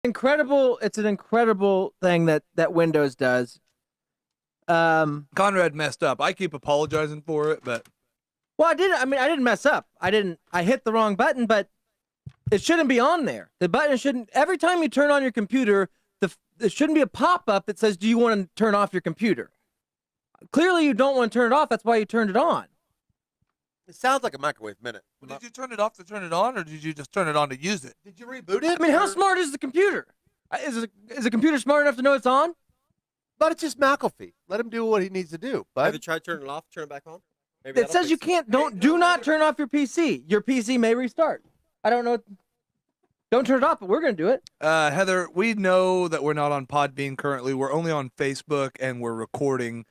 incredible. It's an incredible thing that Windows does. Conrad messed up. I keep apologizing for it, but Well, I didn't mess up. I hit the wrong button, but it shouldn't be on there. The button shouldn't. Every time you turn on your computer, there shouldn't be a pop-up that says, "Do you want to turn off your computer?" Clearly, you don't want to turn it off. That's why you turned it on. It sounds like a microwave minute. well, did you turn it off to turn it on, or did you just turn it on to use it? Did you reboot it? I mean, how smart is the computer? Is the computer smart enough to know it's on? But it's just McAfee. Let him do what he needs to do. Have you But tried turning it off, turn it back on? Maybe It says you can't. Do not turn off your PC. Your PC may restart. I don't know. Don't turn it off, but we're gonna do it. Heather, we know that we're not on Podbean currently. We're only on Facebook, and we're recording.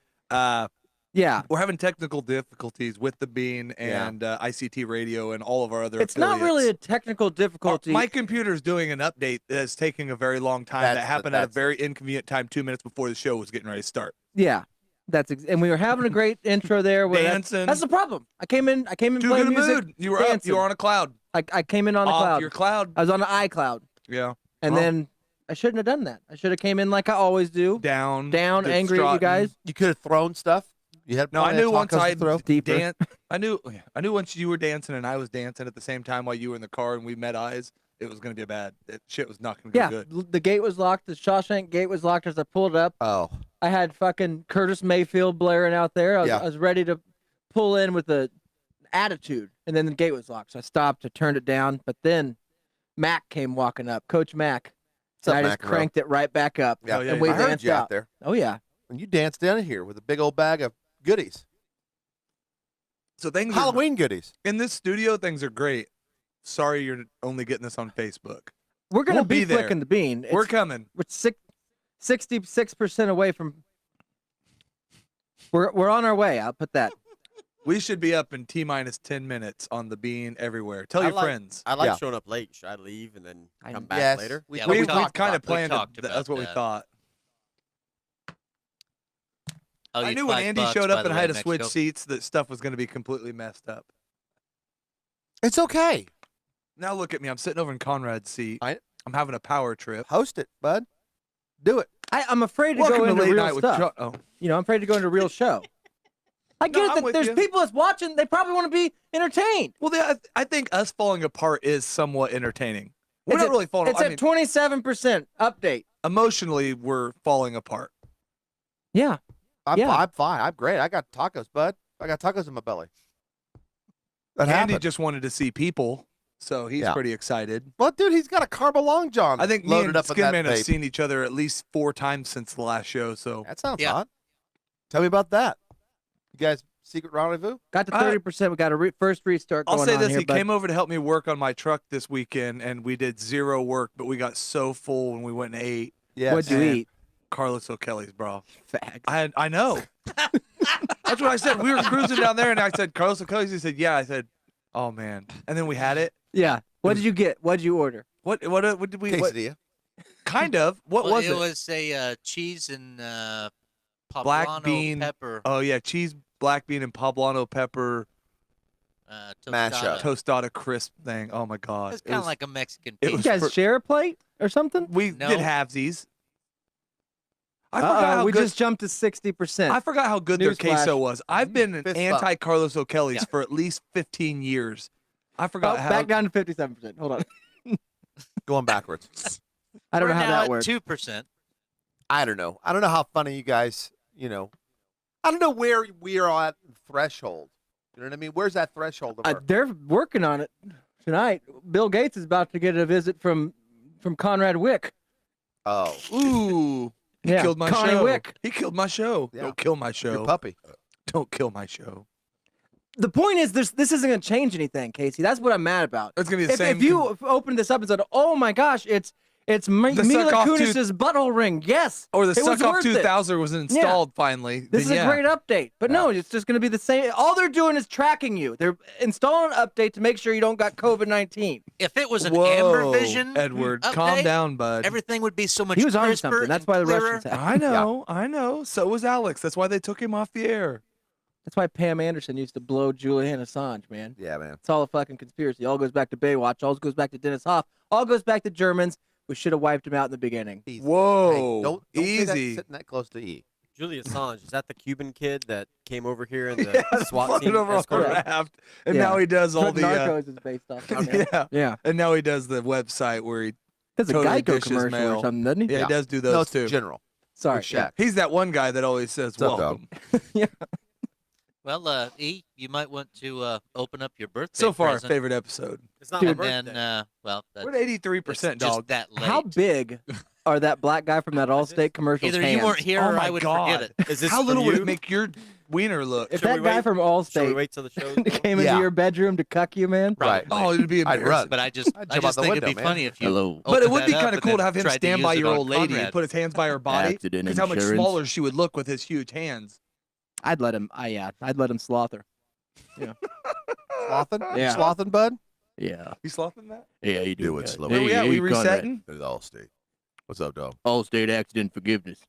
Yeah. We're having technical difficulties with the Bean and ICT Radio and all of our other It's not really a technical difficulty. My computer's doing an update that's taking a very long time. That happened at a very inconvenient time, 2 minutes before the show was getting ready to start. Yeah. And we were having a great intro there. Dancing. That's the problem. I came in Too playing good a music. mood. You were up. You were on a cloud. I came in on the Off cloud. your cloud. I was on the iCloud. Yeah. And then I shouldn't have done that. I should have came in like I always do. Down, angry at you guys. you could have thrown stuff. You had No, I plenty of knew once tacos I to throw. Deeper. I knew once you were dancing and I was dancing at the same time while you were in the car and we met eyes, it was going to be bad. Shit was not going to Yeah, go good. the gate was locked. The Shawshank gate was locked as I pulled up. Oh, I had fucking Curtis Mayfield blaring out there. I was ready to pull in with a attitude, and then the gate was locked. So I stopped. I turned it down, but then Mac came walking up, Coach Mac. What's up, and I just Mac, bro? cranked it right back up. yeah. yeah, and we I heard danced you out out there. Oh yeah. And you danced down here with a big old bag of goodies. So things Halloween goodies. in this studio, things are great. Sorry, you're only getting this on Facebook. We're gonna We'll be there. flicking the bean. We're coming. We're 66% away from. We're on our way. I'll put that. We should be up in T-minus 10 minutes on the Bean everywhere. Tell your friends. I like Yeah. showing up late. Should I leave and then I- come back Yes. later? We- Yeah, we talked kind of about- planned talked it. about That's what we that. thought. I'll I eat knew when 5 Andy bucks, showed by up the and way, had to switch Mexico. seats that stuff was going to be completely messed up. It's okay. Now look at me. I'm sitting over in Conrad's seat. I- I'm having a power trip. Host it, bud. Do it. I'm afraid to Welcome go to into Late real Night with stuff. Chuck. Oh. You know, I'm afraid to go into a real show. I get No, it I'm that with there's you. people that's watching. They probably want to be entertained. Well, I think us falling apart is somewhat entertaining. We're It's not at- really falling It's apart. at 27% update. Emotionally, we're falling apart. Yeah. I'm, Yeah. I'm fine. I'm great. I got tacos, bud. I got tacos in my belly. That Andy happened. just wanted to see people, so he's Yeah. pretty excited. Well, dude, he's got a carb long john. I think me loaded and up in that Skinman have vape. seen each other at least 4 times since the last show. So That sounds Yeah. hot. Tell me about that. You guys, secret rendezvous? Got to 30%. We got a first restart I'll going say on this: here, he but came over to help me work on my truck this weekend, and we did 0 work, but we got so full when we went and ate. Yes. What'd you And eat? Carlos O'Kelly's, bro. Fags. I know. That's what I said. We were cruising down there, and I said, Carlos O'Kelly's. He said, yeah. I said, oh, man. And then we had it. Yeah. What did you get? What did you order? What did we? What, Quesadilla. kind of. What Well, was it? It was a cheese and Black poblano bean. pepper Oh, yeah. Cheese, black bean, and poblano pepper Mashup. tostada crisp thing. Oh, my God. It's kind of like a Mexican it You was pizza. guys share a plate or something? We No. did halvesies. I forgot how we good. just jumped to 60%. I forgot how good their Newsflash. queso was. I've been an Fist bump. anti-Carlos O'Kelly's Yeah. for at least 15 years. I Oh, forgot how. back down to 57%. Hold on. Going backwards. I don't We're know how now that at works. 2%. I don't know. I don't know how funny you guys, I don't know where we are at threshold. You know what I mean? Where's that threshold of our They're working on it tonight. Bill Gates is about to get a visit from Conrad Wick. Oh, Ooh, he Yeah, killed my Connie show. Wick. He killed my show. Yeah. Don't kill my your show. puppy. Don't kill my show. The point is, this isn't going to change anything, Casey. That's what I'm mad about. It's gonna be the If, same. if you opened this up and said, "Oh my gosh, it's The Mila suck-off Kunis's butthole ring," yes, or the it was suck off worth it. 2000 was installed finally. This is then a yeah. great update. But no, it's just going to be the same. All they're doing is tracking you. They're installing an update to make sure you don't got COVID-19. If it was an Whoa, Amber Vision Edward, update, calm down, bud. everything would be so much He was on crisper something. That's and why the clearer. Russians had. I know, I know. So was Alex. That's why they took him off the air. That's why Pam Anderson used to blow Julian Assange, man. Yeah, man. It's all a fucking conspiracy. All goes back to Baywatch. All goes back to Dennis Hoff. All goes back to Germans We should have wiped him out in the beginning. Easy. Whoa, Hey, don't say that easy. sitting that close to E. Julian Assange, is that the Cuban kid that came over here and the Yeah, SWAT floated team over on a escorted him? raft, and Yeah. now he does all the Narcos is based off. Of him. yeah, Yeah. and now he does the website where he That's a totally Geico dishes commercial mail. or something, doesn't he? yeah, Yeah. he does do No, those it's too. general. Sorry. With Shaq. He's that one guy that always says What's up, welcome. Well, E, you might want to open up your birthday So far, present. favorite episode. It's not Dude, my And birthday. then, well, that's We're at 83%, just dog. that late. How big are that black guy from that Allstate commercial? Either hands? you weren't here Oh or my I would God. forget it. Is this How from little would you? it make your wiener look? If Should that we guy wait? from Should we Allstate wait till the show? came into Yeah. your bedroom to cuck you, man, Right. Oh, it'd be I'd embarrassing. run. But I just I'd jump out the think it'd window, be man. funny if you. Hello. But it opened would be that up kind of and cool then to have him tried stand use by it your on old lady and Conrad. put his hands by her body. Accident Because how much insurance. smaller she would look with his huge hands. I'd let him. I'd let him slaughter. Slothing? Yeah. Slothing, bud? Yeah. You sloughing that? Yeah, you Do it slow. Where we at? We resetting? There's Allstate. What's up, dog? Allstate accident forgiveness.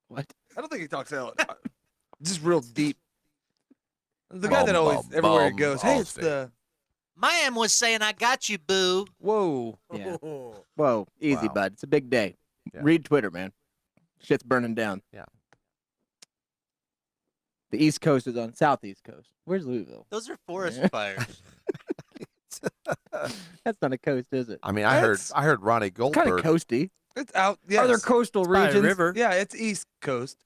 What? I don't think he talks out. Just real deep. The guy that Bum, always, bum, everywhere he bum, goes, hey, it's Allstate. the, My am was saying, "I got you, boo." whoa. Yeah. Whoa, easy, Wow. bud. It's a big day. Yeah. Read Twitter, man. Shit's burning down. Yeah. The East Coast is on Southeast Coast. Where's Louisville? Those are forest Yeah. fires. That's not a coast, is it? I mean, I heard That's- Ronnie It's kind of Goldberg. coasty. It's out, yes. Are there coastal By a regions? river. Yeah, it's East Coast.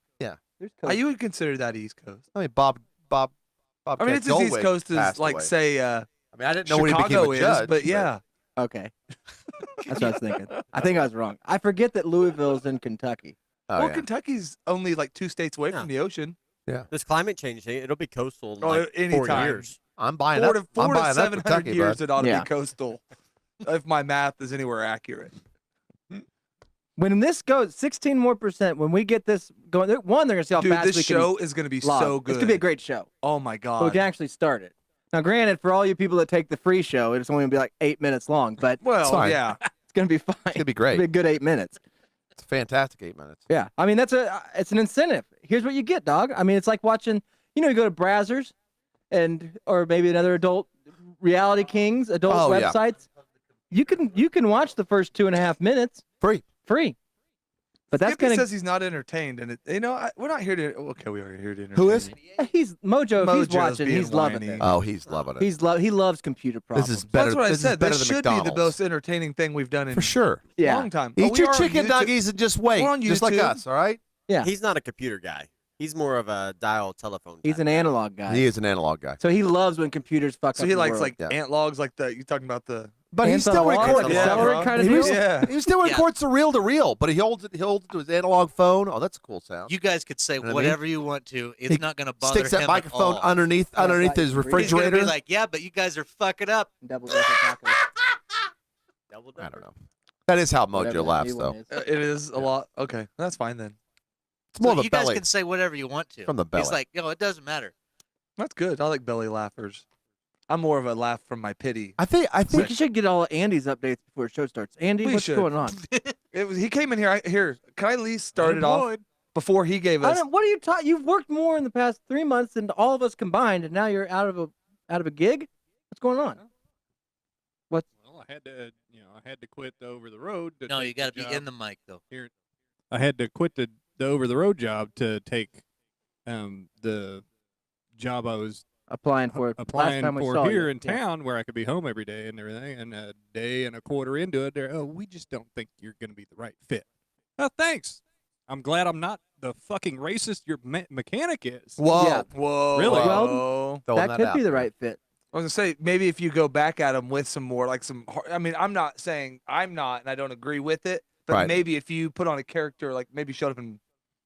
There's coast. You would consider that East Coast. I mean, Bob. I mean, it's as East Coast as, like, say, I mean, I didn't know when he became Chicago a is, judge, but yeah. Okay. That's what I was thinking. I think I was wrong. I forget that Louisville's in Kentucky. Oh, Well, yeah. Kentucky's only like 2 states away Yeah. from the ocean. This climate change thing, it'll be coastal in Oh, like 40 anytime. years. I'm buying 4 up. to, I'm 4 to buying up 700 Kentucky, years, bud. it ought to Yeah. be coastal. If my math is anywhere accurate. When this goes 16 more percent, when we get this going, one, they're going to see how Dude, fast this we can show is going to be log. so good. It's going to be a great show. Oh, my But we God. can actually start it. Now, granted, for all you people that take the free show, it's only going to be like 8 minutes long, but Well, fine. yeah. it's going to be fine. It's gonna be It's gonna great. be a good 8 minutes. It's a fantastic 8 minutes. Yeah. I mean, it's an incentive. Here's what you get, dog. I mean, it's like watching, you go to Brazzers or maybe another adult Reality Kings, adult Oh, yeah. websites. You can watch the first 2.5 minutes free. But that's Skippy going says he's not entertained, and we're not here to. Okay, we are here to entertain. Who is? he's Mojo. If he's Mojo's watching, being he's loving whiny. it. Oh, he's loving it. He loves computer problems. This is better. That's what I this said. Is better This than should be the McDonald's. most entertaining thing we've done in For sure. a yeah. long time. Oh, Eat we your are on chicken YouTube. nuggies and just wait. We're on Just like YouTube. us, all right? Yeah. He's not a computer guy. He's more of a dial telephone. He's type an guy. analog guy. He is an analog guy. So he loves when computers fuck So up he the likes world. like Yeah. ant logs, like you talking about the. But he still Analog, records. Yeah, accelerate bro. kind of He was, deal. Yeah. he still Yeah. records the reel to reel, but he holds it to his analog phone. Oh, that's a cool sound. You guys could say know what I mean? whatever you want to. It's He not going to bother Sticks that him microphone at all. underneath Yeah, his right. He's He's going to refrigerator. be like, "Yeah, but you guys are fucking up." Double decker tacos. Double I decker. don't know. That is how Whatever Mojo that laughs, new one though. is. It is a lot. Okay, that's fine then. It's more So of a you guys belly. can say whatever you want to. From the He's belly. like, it doesn't matter. That's good. I like belly laughers. I'm more of a laugh from my pity. I think. We should get all Andy's updates before the show starts. Andy, We what's should. going on? He came in here. Here, can I at least start it off before he gave us? What are you talking? You've worked more in the past 3 months than all of us combined, and now you're out of a gig. What's going on? Well, I had to, I had to quit the over the road. No, you got to be in the mic though. I had to quit the over the road job to take the job I was Applying for it. Last applying time we for saw here you. in Yeah. town, where I could be home every day and everything. And a day and a quarter into it, we just don't think you're going to be the right fit. Oh, thanks. I'm glad I'm not the fucking racist your mechanic is. Whoa. Yeah. Whoa. Really? Whoa. Throwing That could out be the there. right fit. I was gonna say maybe if you go back at him with some more like some. I mean, I'm not saying I'm not, and I don't agree with it. But Right. maybe if you put on a character, like maybe showed up in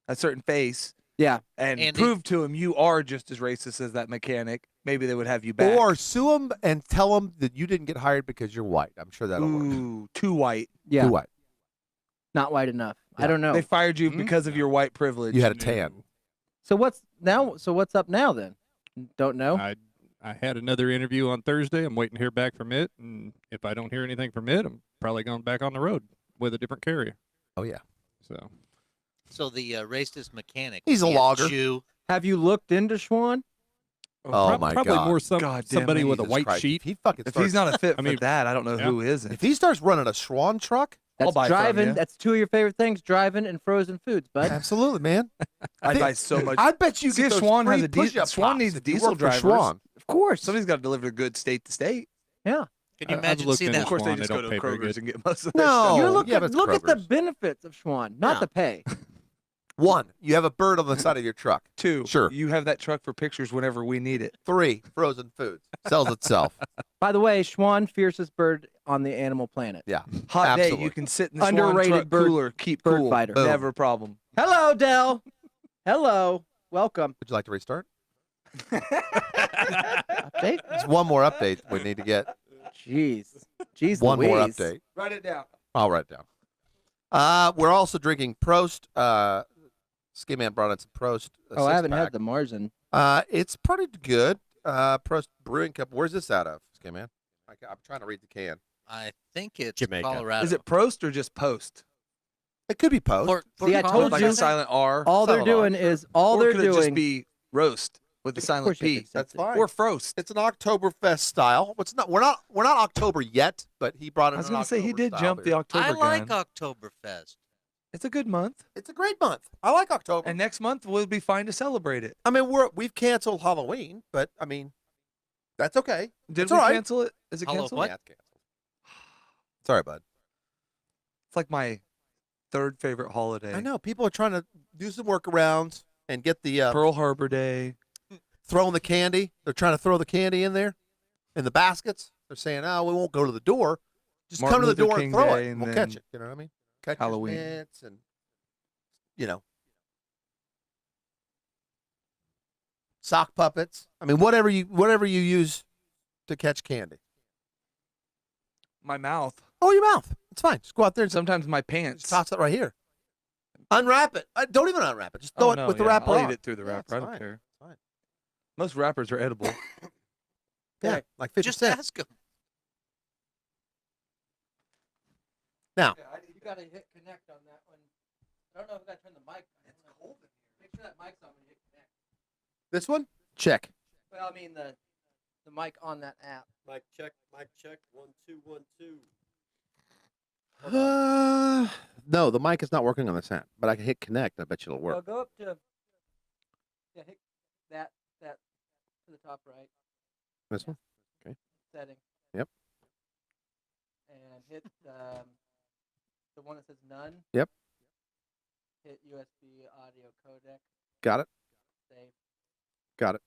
a certain face, Yeah. and Andy? prove to him you are just as racist as that mechanic, maybe they would have you back. Or sue him and tell him that you didn't get hired because you're white. I'm sure that'll work. Ooh, too white. Yeah. Too white. Not white enough. I Yeah. don't know. They fired you Mm, because of your white privilege. You had a tan. So what's up now then? Don't know. I had another interview on Thursday. I'm waiting to hear back from it, and if I don't hear anything from it, I'm probably going back on the road with a different carrier. Oh yeah. So the racist mechanic. He's a is logger. Jew. Have you looked into Schwann? Oh my probably God. more God damn somebody it, with a Jesus white Christ. sheet. If he fucking If starts, he's not a fit I mean, for that, I don't know yeah. who isn't. if he starts running a Schwann truck, That's buy from driving. you. That's two of your favorite things: driving and frozen foods, bud. Absolutely, man. I buy so much. I bet you See, get if those Schwann has free a diesel- push-up Schwann pops needs if you diesel work for drivers. Schwann. Of course. Somebody's got to deliver to goods state to state. Yeah. Can you I've imagine looked seeing into that? Of course, they Schwann, just they go don't to pay very Kroger's good. and get most of their No. stuff. You Oh, look yeah, at but it's look at the Kroger's. benefits of Schwann, not Yeah. the pay. One, you have a bird on the side of your truck. 2, Sure. you have that truck for pictures whenever we need it. 3, frozen foods. Sells itself. By the way, Schwann, fiercest bird on the animal planet. Yeah. Hot day, Absolutely. you can sit in the Schwann Underrated truck bird- cooler, keep bird cool, fighter. Boom. never a problem. Hello, Dell. Hello. Welcome. Would you like to restart? Update. There's one more update we need to get. Jeez. Jeez One more Louise. update. Write it down. I'll write it down. We're also drinking Prost. Ski Man brought in some Prost. Oh, I haven't six-pack. had the Marzen. It's pretty good. Prost Brewing Cup. Where's this out of, Ski Man? I'm trying to read the can. I think it's Jamaica. Colorado. Is it Prost or just Post? It could be Post. See, I told like you. a silent R. All they're Solid R. doing is all or they're could it just doing. be roast with the Of silent course you P? can That's sense it. fine. Or Frost. It's an Oktoberfest style. It's not. We're not October yet, but he brought it. I was going to say he did jump the October I like gun. Oktoberfest. It's a good month. It's a great month. I like October. And next month will be fine to celebrate it. I mean, we've canceled Halloween, but I mean, that's okay. Did It's we all right. cancel it? Is it Hello, canceled? what? Yeah, it's canceled. Sorry, bud. It's like my third favorite holiday. I know people are trying to do some workarounds and get the Pearl Harbor Day. throwing the candy. They're trying to throw the candy in there, in the baskets. They're saying, "Oh, we won't go to the door. Just Martin come to the Luther door King and throw Day, it, and and we'll catch then it." You know what I mean? Catch Halloween. mitts and sock puppets. I mean, whatever you use to catch candy. My mouth. Oh, your mouth. It's fine. Just go out there and Sometimes my just pants. toss it right here. Unwrap it. Don't even unwrap it. Just throw Oh, it no, with the yeah, wrapper I'll on. eat it through the Yeah, wrapper. it's I don't fine. care. It's fine. Most wrappers are edible. Yeah, Right. like 50 Just cents. ask him. Now, You got to hit connect on that one. I don't know if I got to turn the mic on. It's cold in here. Make sure that mic's on when you hit connect. this one? Check. Well, I mean the mic on that app. Mic check. 1 2 1 2. No, the mic is not working on this app, but I can hit connect. I bet you it'll Well, work. go up to hit that to the top right This one? setting. Yep. And hit the one that says none. Yep. Hit USB audio codec. Got it. Save. Got it.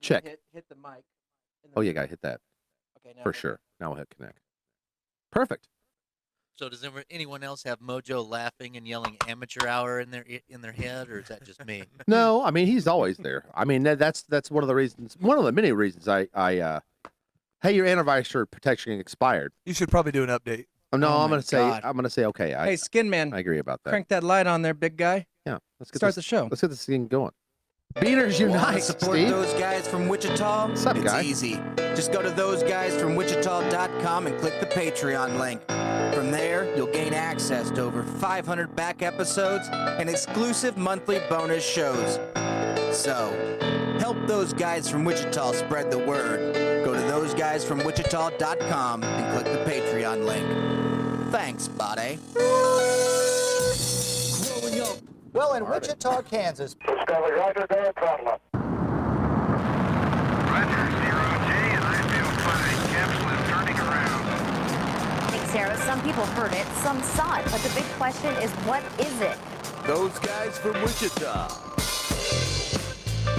Then Check. Hit the mic. and Oh, then- yeah, gotta hit that Okay, now for hit sure. Now we'll hit connect. Perfect. So does anyone else have Mojo laughing and yelling amateur hour in their head, or is that just me? No, I mean he's always there. I mean that's one of the reasons. One of the many reasons hey, your anniversary protection expired. You should probably do an update. Oh, no, Oh I'm my gonna God. say okay. Hey, Skin Man, I agree about that. crank that light on there, big guy. Yeah, let's get Start this, the show. Let's get this thing going. Beaners Want Unite, to support Steve. those guys from Wichita? What's up, it's guy? easy. Just go to thoseguysfromwichita.com and click the Patreon link. From there, you'll gain access to over 500 back episodes and exclusive monthly bonus shows. So, help those guys from Wichita spread the word. Go to thoseguysfromwichita.com and click the Patreon link. Thanks, buddy. Growing up. Well, in Wichita, Kansas. Discovery, Roger, go ahead, throttle up. Roger, 0J, and I feel fine. Capsule is turning around. Thanks, Sarah. Some people heard it, some saw it, but the big question is, what is it? Those guys from Wichita.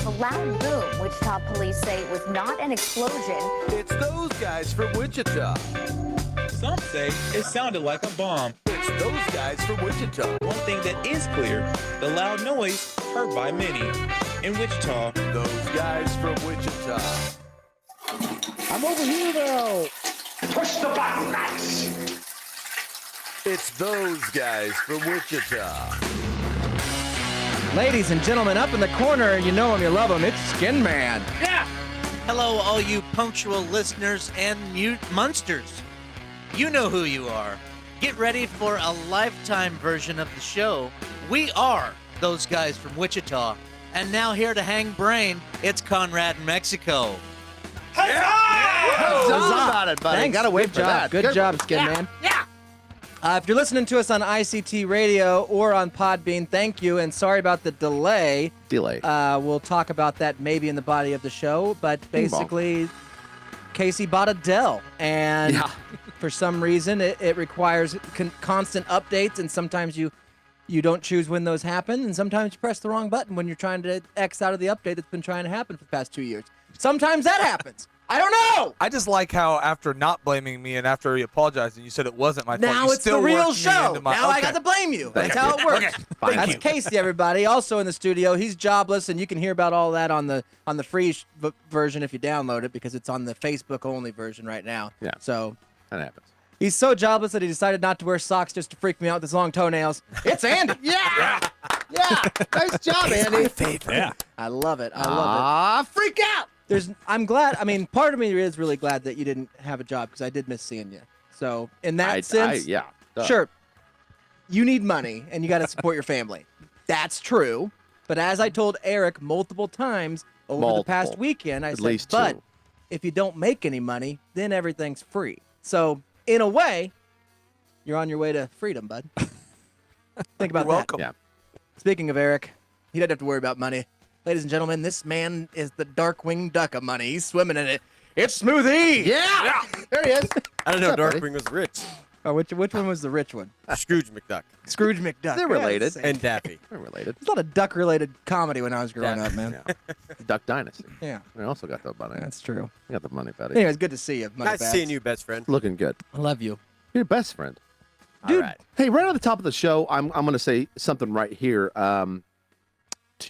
The loud boom, Wichita police say, was not an explosion. It's those guys from Wichita. Some say it sounded like a bomb. It's those guys from Wichita. One thing that is clear, the loud noise heard by many. In Wichita, Those guys from Wichita. I'm over here now. Push the button, Max. It's those guys from Wichita. Ladies and gentlemen, up in the corner, you know him, you love him. It's Skin Man. Hello, all you punctual listeners and mute monsters. You know who you are. Get ready for a lifetime version of the show. We are those guys from Wichita. And now here to hang brain, it's Conrad in Mexico. Huzzah about it, buddy. Thanks. Gotta wait Good for job. that. Good job, Skin Man. Yeah. If you're listening to us on ICT Radio or on Podbean, thank you, and sorry about the delay. We'll talk about that maybe in the body of the show, but basically, Casey bought a Dell, and for some reason, it requires constant updates, and sometimes you don't choose when those happen, and sometimes you press the wrong button when you're trying to X out of the update that's been trying to happen for the past 2 years. Sometimes that happens. I don't know. I just like how after not blaming me and after he apologized and you said it wasn't my fault. Now you it's still the real worked me show. into my- Now I Okay. got to blame you. Thank That's how it works. Okay. Fine. That's Casey, everybody. Also in the studio, he's jobless, and you can hear about all that on the free version if you download it, because it's on the Facebook only version right now. Yeah. So that happens. He's so jobless that he decided not to wear socks just to freak me out with his long toenails. It's Andy. Yeah. Nice job, Andy. My favorite. Yeah. I love it. I love it. Freak out. I'm glad. I mean, part of me is really glad that you didn't have a job, because I did miss seeing you. So in that sense, sure, you need money and you got to support your family. That's true. But as I told Eric multiple times over the past weekend, I said, but if you don't make any money, then everything's free. So in a way, you're on your way to freedom, bud. Think about that. Welcome. Yeah. Speaking of Eric, he doesn't have to worry about money. Ladies and gentlemen, this man is the Darkwing Duck of money. He's swimming in it. It's Smoothie. Yeah. There he is. I don't know. Darkwing was rich. Oh, which one was the rich one? Scrooge McDuck. Scrooge McDuck. They're related. Yeah, And Daffy. They're related. there's a lot of duck-related comedy when I was growing up, man. Duck Dynasty. Yeah, We also got the money. that's true. We got the money, buddy. Anyways, good to see you, Money Nice Bats. seeing you, best friend. Looking good. I love you. You're your best friend. Dude. All right. Hey, right on the top of the show, I'm going to say something right here to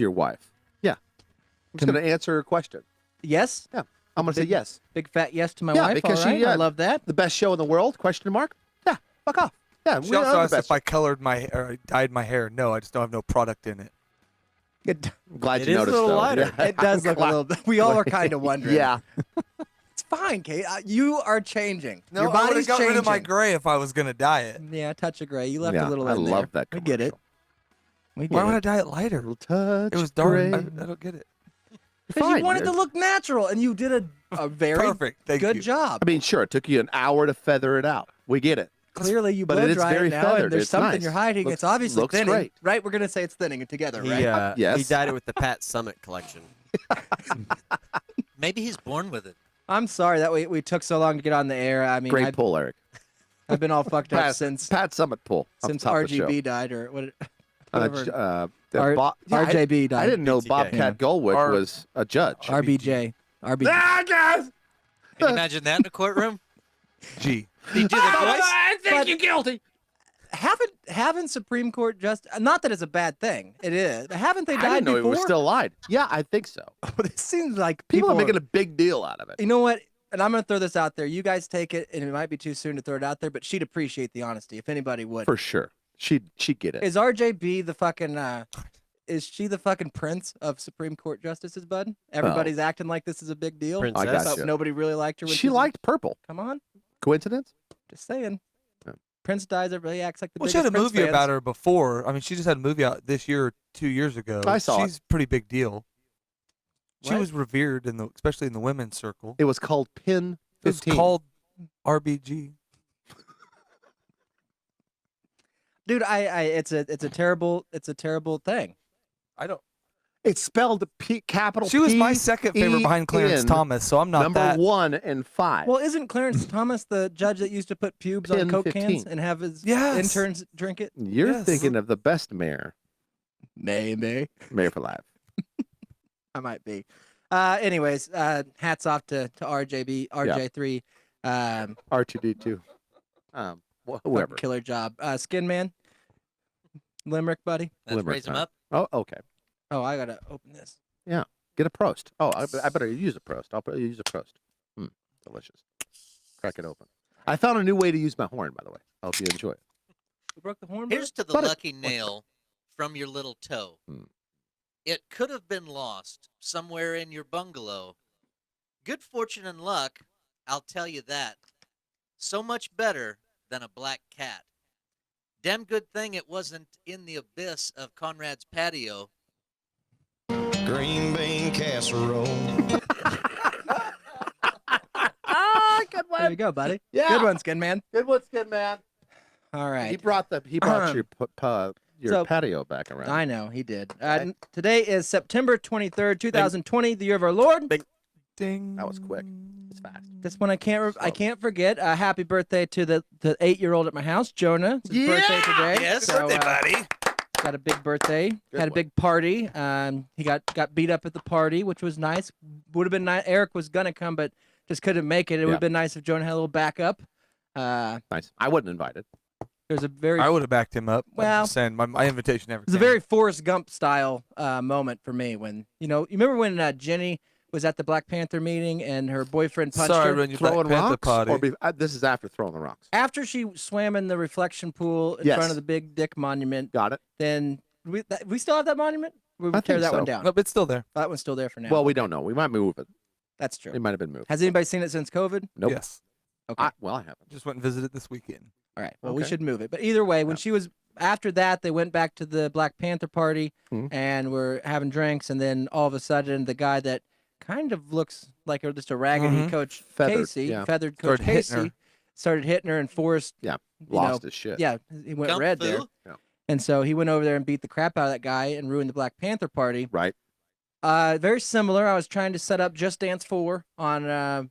your wife. Yeah. I'm just going to answer her question. Yes? Yeah. I'm going to say yes. Big fat yes to my Yeah, wife. because all right. she, I love that. The best show in the world? Question mark? Yeah. Fuck off. Yeah. She we also are the asked best. if I colored my hair, or dyed my hair. No, I just don't have no product in it. I'm glad It you is a noticed. little though. lighter. Yeah. It does look a little bit. We all were kind of wondering. Yeah. It's fine, Kate. You are changing. No, Your I would body's have got changing. rid of my gray if I was gonna dye it. Yeah, a touch of gray. You left Yeah, a little I in love there. that We get it. commercial. We get Why it. would I dye it lighter? Little touch. It was dark. gray. I don't get it. Because you Fine, wanted to dude. look natural, and you did a very Perfect. Thank good you. job. I mean, sure, it took you an hour to feather it out. We get it. Clearly, you but blow it is dry very it now, feathered. and there's It's something nice. you're hiding. Looks- It's obviously looks thinning, great. right? We're gonna say it's thinning together, He, right? Yes. he dyed it with the Pat Summit collection. Maybe he's born with it. I'm sorry that we took so long to get on the air. I mean, Great pull, Eric. I've been all fucked up Pat, since Pat Summit pull. off the since top of the show. RGB died, or what? Uh, whatever. yeah, RJB died. I didn't know BTK. Bobcat Goldwick R- was a judge. RBJ. RBJ. guys! Can you imagine that in a courtroom? G. Did you do the voice? I think But- you're guilty. Haven't Supreme Court just not that it's a bad thing. It is. Haven't they I died didn't know before? he was still alive. Yeah, I think so. But it seems like People are are making a big deal out of it. You know what? And I'm going to throw this out there. You guys take it, and it might be too soon to throw it out there, but she'd appreciate the honesty if anybody would. For sure. She'd get it. Is RJB the fucking? Is she the fucking prince of Supreme Court justices, bud? Everybody's acting like this is a big deal. Princess. I got But you. nobody really liked her. When She was- liked purple. Come on, Coincidence? just saying. Yeah. Prince dies. Everybody acts like the Well, she biggest had a Prince movie fans. about her before. I mean, she just had a movie out this year, or 2 years ago. I saw it. She's a pretty big deal. She What? was revered especially in the women's circle. It was called Pin It was 15. called RBG. Dude, it's a terrible thing. I don't. It's spelled capital She was my P, second favorite behind Clarence E, N, Thomas, so I'm not number that. 1 and 5. Well, isn't Clarence Thomas the judge that used to put pubes on Pin Coke 15. cans and have his Yes. interns drink it? You're yes. thinking of the best mayor. Maybe. Mayor for life. I might be. Anyways, hats off to RJB, RJ3. R2D2. Whoever. Fucking killer job. Skin Man. Limerick, buddy. Let's Limerick raise him time. up. Oh, okay. Oh, I gotta open this. Yeah. Get a Prost. Oh, I better use a Prost. I'll use a Prost. Delicious. Crack it open. I found a new way to use my horn, by the way. I hope you enjoy it. You broke the horn. Here's to the But it- lucky nail from your little toe. It could have been lost somewhere in your bungalow. Good fortune and luck, I'll tell you that. So much better than a black cat. Damn good thing it wasn't in the abyss of Conrad's patio. Green bean casserole. Good one. There you go, buddy. Yeah. Good one, Skin Man. Good one, Skin Man. All right. He brought your So- patio back around. I know he did. Today is September 23rd, 2020, the year of our Lord. Ding. That was quick. It's fast. This one I can't forget. Happy birthday to the 8-year-old at my house, Jonah. It's his birthday today. Yes, So, birthday, buddy. got a big birthday. Had a big party. He got beat up at the party, which was nice. Would have been nice. Eric was gonna come, but just couldn't make it. It would have been nice if Jonah had a little backup. Nice. I wasn't invited. There's a very I would have backed him up. Well- I'm just saying, my invitation never It was a came. very Forrest Gump style moment for me when you remember when Jenny was at the Black Panther meeting and her boyfriend punched Sorry, her when you Throwing Black Panther rocks? party. Or this is after throwing the rocks. after she swam in the reflection pool in Yes. front of the big dick monument. Got it. Then we still have that monument. We I would tear think that one so. down. Nope, it's still there. That one's still there for now. Well, we don't know. We might move it. That's true. It might have been moved. Has anybody seen it since COVID? Nope. Yes. Okay. I Oh. haven't. Just went and visited this weekend. All right. Well, we Okay. should move it. But either way, when she was after that, they went back to the Black Panther party Mhm. and were having drinks, and then all of a sudden, the guy that kind of looks like just a raggedy Mhm. coach Feathered, Casey, yeah. feathered coach Started hitting her. Casey, started hitting her, and Forrest, Lost his shit. yeah, he went Kung red fu? there. Yeah. And so he went over there and beat the crap out of that guy and ruined the Black Panther party. Right. Very similar. I was trying to set up Just Dance 4 on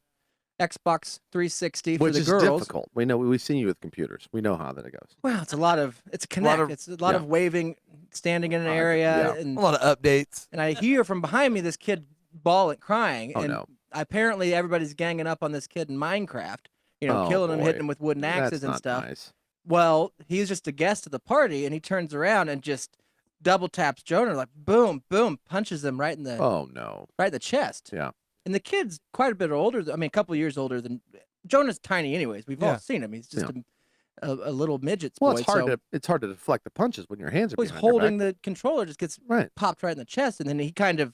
Xbox 360 for Which the is girls. difficult. We know. We've seen you with computers. We know how that it goes. Well, it's a lot of connect. It's a lot yeah. of waving, standing in an Yeah. area, A and lot of updates. I hear from behind me this kid bawling, crying, Oh, and no. apparently everybody's ganging up on this kid in Minecraft. Oh, Killing him, boy. hitting him with wooden axes That's and not stuff. Nice. Well, he's just a guest at the party, and he turns around and just double taps Jonah, like boom, boom, punches him right in the Oh no. right in the chest. Yeah. And the kid's quite a bit older. I mean, a couple years older than Jonah's tiny, anyways. We've all Yeah. seen him. He's just Yeah. a little midget. Well, boy, it's hard so to deflect the punches when your hands are he's behind your holding back. the controller, just gets Right. popped right in the chest, and then he kind of,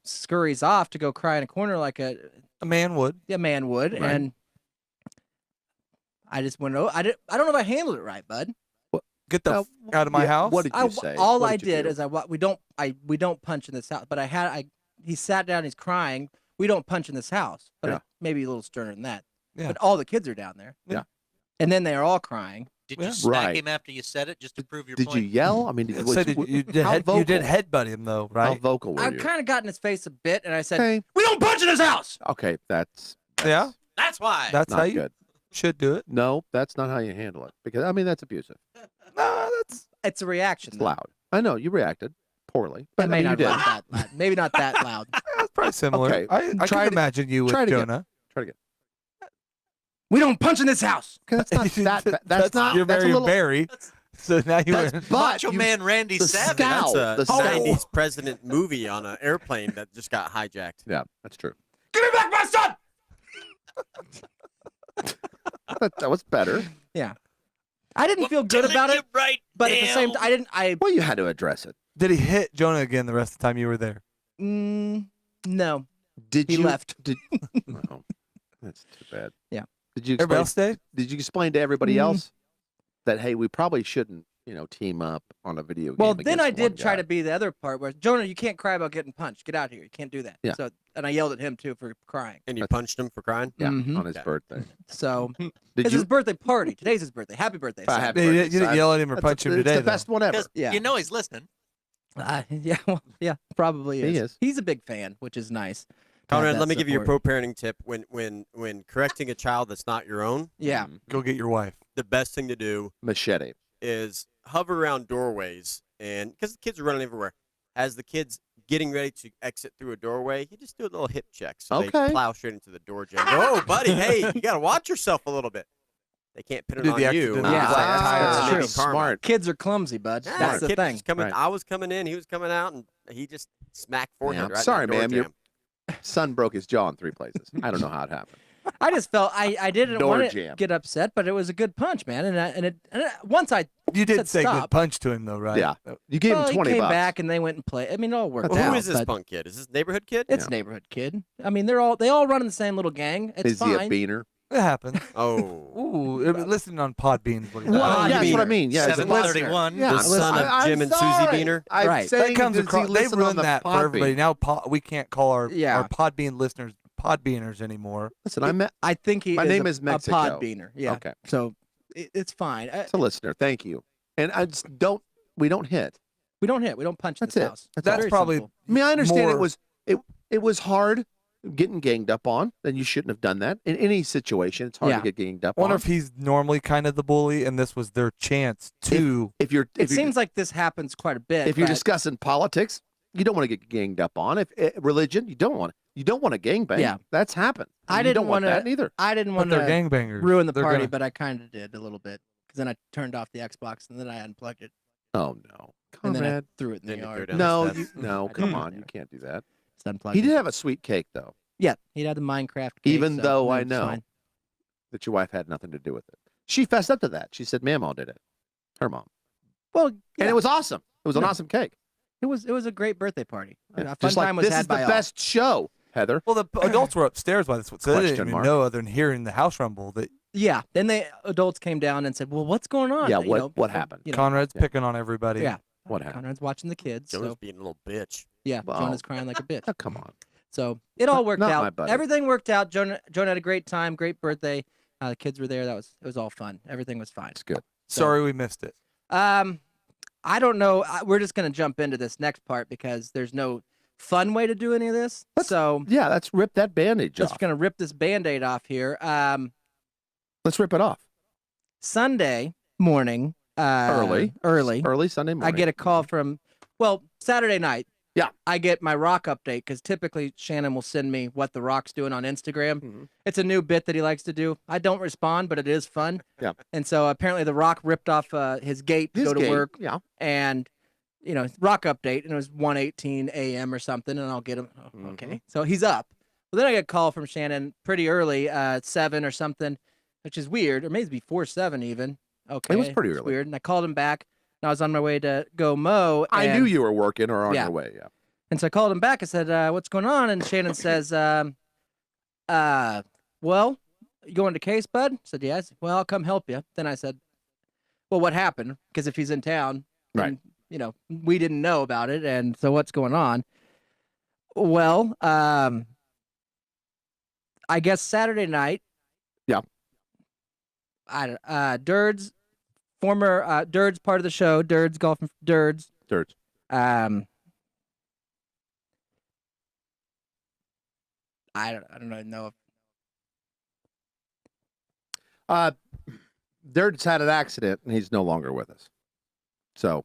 scurries off to go cry in a corner like a man would. man would, Right. and I just went. I don't know if I handled it right, bud. Get the Now, f- out of my yeah, house. What did you say? All What I did you did do? is we don't punch in this house, but he sat down, he's crying. We don't punch in this house, but Yeah. maybe a little sterner than that. Yeah. But all the kids are down there. Yeah. And then they're all crying. Did you Yeah. smack Right. him after you said it just to prove your Did point? you yell? I mean, So you did how you did vocal? headbutt him though, How right? vocal were I you? kind of got in his face a bit, and I said, Okay. "We don't punch in this house." Okay, that's Yeah, That's why. that's not how you good. should do it. No, that's not how you handle it. Because that's abusive. No, that's It's a reaction. It's though. loud. I know you reacted poorly, but It I may mean, you not did. be that loud. Maybe not that loud. that's probably similar. Okay, I try can it- imagine you with try it again. Jonah. Try to get. We don't punch in this house. Okay, that's not that. That's not. You're that's a Marion little, Barry. So now you That's were. but Macho you- Man Randy the Savage. scowl. That's a The scowl. 90s president movie on an airplane that just got hijacked. Yeah, that's true. Give me back my son. That was better. Yeah. I didn't feel good Telling about you it, right but at the same now. time, I Well, you had to address it. Did he hit Jonah again the rest of the time you were there? No. Did He you? left. Did, oh, that's too bad. Yeah. Did you Everybody explain? else stayed? Did you explain to everybody else that hey, we probably shouldn't, team up on a video game? Well, then I against one did try guy? to be the other part where Jonah, you can't cry about getting punched. Get out here. You can't do that. Yeah. So, and I yelled at him too for crying. And you punched him for crying? Yeah, Mhm. on his birthday. So Did it's you? his birthday party. Today's his birthday. Happy birthday. son. Happy Yeah, you birthday, didn't son. yell at him or That's punch him it's today, the best one ever. Because Yeah. you know he's listening. Yeah, well, yeah, probably is. He is. He's a big fan, which is nice. to have Conrad, that let me give you a support. pro-parenting tip. When correcting a child that's not your own, Yeah. Go get your wife. the best thing to do Machete. is hover around doorways, and because the kids are running everywhere, as the kids getting ready to exit through a doorway, you just do a little hip check so they Okay. plow straight into the door jam. Go, oh, buddy, hey, you got to watch yourself a little bit. They can't pin it Do on the you. accidental Yeah, flat tires. that's Maybe true. karma. Smart. Kids are clumsy, bud. Yeah, That's the kid was thing. just coming, Right. I was coming in, he was coming out, and he just smacked forehead Yeah, right in sorry, that door ma'am, you're- jam. Son broke his jaw in 3 places. I don't know how it happened. I just felt I didn't Door want to jam. get upset, but it was a good punch, man. Once I You did said say stop. good punch to him though, right? Yeah. You gave well, him he 20 came bucks. back and they went and played. I mean, it all worked Well, out. who is this but punk kid? Is this neighborhood kid? It's neighborhood kid. I mean, they all run in the same little gang. It's Is he a fine. beaner? It happens. Oh. Ooh, listen on Podbean. Is what he Well, does. yeah, that's what I Beaner. mean. Yeah, it's a 731. Yeah, The listen, son of I'm Jim and Susie sorry. Beaner? I'm Right. saying, That comes does he across. They've listen on ruined the that for Podbean? everybody. Now we can't call our Yeah. Podbean listeners Podbeaners anymore. Listen, I met. I think he My is name a, is Mexico. a pod beaner. Yeah. Okay. So It's fine. It's a listener. Thank you. And I just we don't hit. We don't hit. We don't punch That's this it. house. That's Very probably simple. I mean, I understand more- it was hard getting ganged up on, and you shouldn't have done that. In any situation, it's hard Yeah. to get ganged up I wonder on. if he's normally kind of the bully, and this was their chance to. If you're It seems like this happens quite a bit. if you're but- discussing politics, you don't want to get ganged up on. If religion, you don't want to gangbang. Yeah. That's happened. I You didn't don't want wanna- that either. I didn't But want they're to gangbangers. ruin the They're party, gonna- but I kind of did a little bit because then I turned off the Xbox and then I unplugged it Oh no, and then I Conrad. threw it in the Then you threw yard. it down No, the you, steps. no, I come did, on, yeah. you can't do that. Just unplugged He it. did have a sweet cake though, Yeah, he had the Minecraft. Cake, even so though I it's know fine. that your wife had nothing to do with it. She fessed up to that. She said, "Mamaw did it." Her mom, Well, and yeah, it was awesome. It was an Yeah. awesome cake. it was a great birthday party. Yeah. A fun Just like time was this had is the by all. best show, Heather. Well, the adults were upstairs by this one, so they Question didn't even mark. know other than hearing the house rumble that Yeah. Then the adults came down and said, "Well, what's going on?" Yeah, You what- know, what happened? You know, Conrad's Yeah. picking on everybody. yeah. What happened? Conrad's watching the kids. Jonah's So being a little bitch. yeah, Well, Jonah's crying like a bitch. Oh, come on. So it all worked not my out. buddy. Everything worked out. Jonah had a great time. Great birthday. The kids were there. It was all fun. Everything was fine. It's good. Sorry we missed it. I don't know. We're just gonna jump into this next part because there's no fun way to do any of this. So Yeah, let's rip that bandage just off. gonna rip this Band-Aid off here. Let's rip it off. Sunday morning. Early Sunday morning. I get a call from, Saturday night. Yeah. I get my Rock update because typically Shannon will send me what the Rock's doing on Instagram. Mhm. It's a new bit that he likes to do. I don't respond, but it is fun. Yeah. And so apparently the Rock ripped off his gate to His go to gate, work, Yeah. and Rock update, and it was 1:18 a.m. or something, and I'll get him. Oh, Mm-hmm. okay. So he's up. Well, then I get a call from Shannon pretty early, 7 or something, which is weird, or maybe before 7 even. Okay. was pretty it's early. Weird. And I called him back, and I was on my way to go mow. I and- knew you were working or on Yeah. your way. Yeah. And so I called him back. I said, "What's going on?" And Shannon says, "Well, you going to case, bud?" I said, "Yes." "Well, I'll come help you." Then I said, "Well, what happened?" Because if he's in town, Right. then, we didn't know about it, and so what's going on? Well, I guess Saturday night. Yeah. Dirds, former Dirds part of the show, Dirds Golf, Dirds. Dirts. I don't know if Dirt's had an accident and he's no longer with us. So,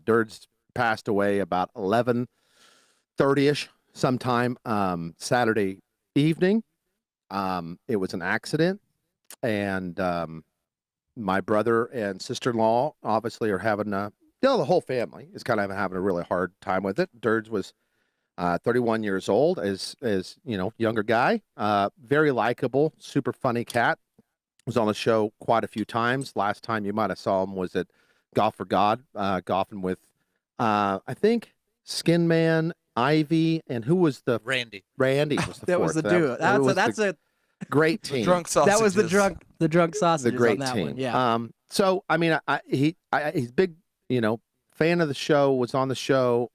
Dirt's passed away about 11:30ish sometime Saturday evening. It was an accident, and my brother and sister-in-law obviously are having the whole family is kind of having a really hard time with it. Dirge was 31 years old, as younger guy, very likable, super funny cat. Was on the show quite a few times. Last time you might have saw him was at Golf for God, golfing with I think Skin Man, Ivy, and who was the Randy. Randy was the that was the fourth. duo. That's a great team. Drunk sausages. That was the drunk sausages The great on that team. one. Yeah. So I mean, he's big, fan of the show. Was on the show.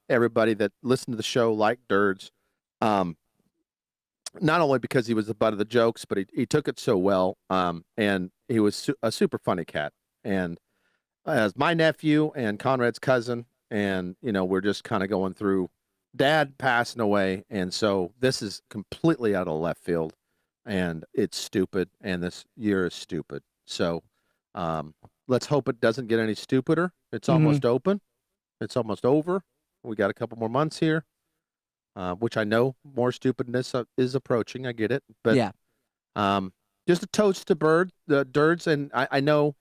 Everybody that listened to the show liked Dirge. Not only because he was the butt of the jokes, but he took it so well. And he was a super funny cat. And as my nephew and Conrad's cousin, and we're just kind of going through Dad passing away, and so this is completely out of left field, and it's stupid, and this year is stupid. So let's hope it doesn't get any stupider. It's almost open. It's almost over. We got a couple more months here, which I know more stupidness is approaching. I get it, but yeah. Just a toast to the Dirds, and I know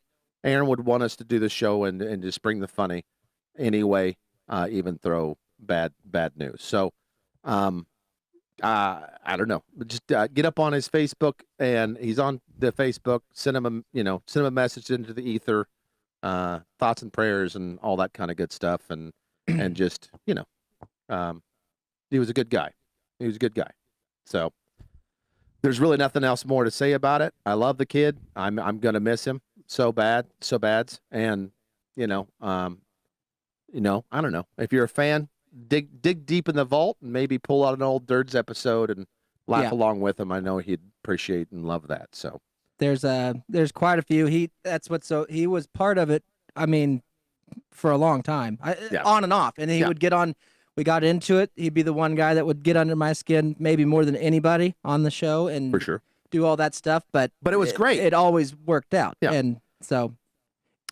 Aaron would want us to do the show and just bring the funny anyway, even throw bad news. So I don't know. Just get up on his Facebook, and he's on the Facebook. Send him a message into the ether, thoughts and prayers and all that kind of good stuff, and just he was a good guy. He was a good guy. So there's really nothing else more to say about it. I love the kid. I'm gonna miss him so bad, and I don't know. If you're a fan, dig deep in the vault and maybe pull out an old Dirds episode and laugh along with him. I know he'd appreciate and love that. So There's quite a few. He was part of it. I mean, for a long time, on and off, and he would get on. We got into it. He'd be the one guy that would get under my skin, maybe more than anybody on the show, and For sure. do all that stuff. But it was great. It always worked out. Yeah. And so,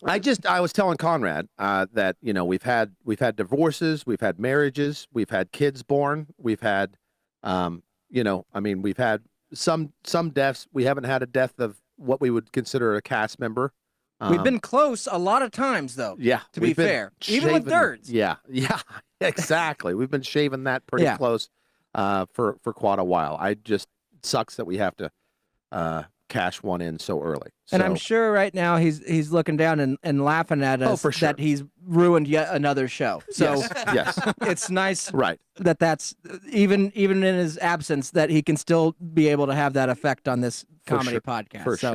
I was telling Conrad that we've had divorces, we've had marriages, we've had kids born, we've had we've had some deaths. We haven't had a death of what we would consider a cast member. we've been close a lot of times, though. Yeah, to be we've been fair, even with shaving- Dirds. Yeah, exactly. We've been shaving that pretty close for quite a while. I just sucks that we have to cash one in so early. And I'm sure right now he's looking down and laughing at us for sure. that he's ruined yet another show. So yes, it's nice right. that's even in his absence that he can still be able to have that effect on this comedy podcast. For so,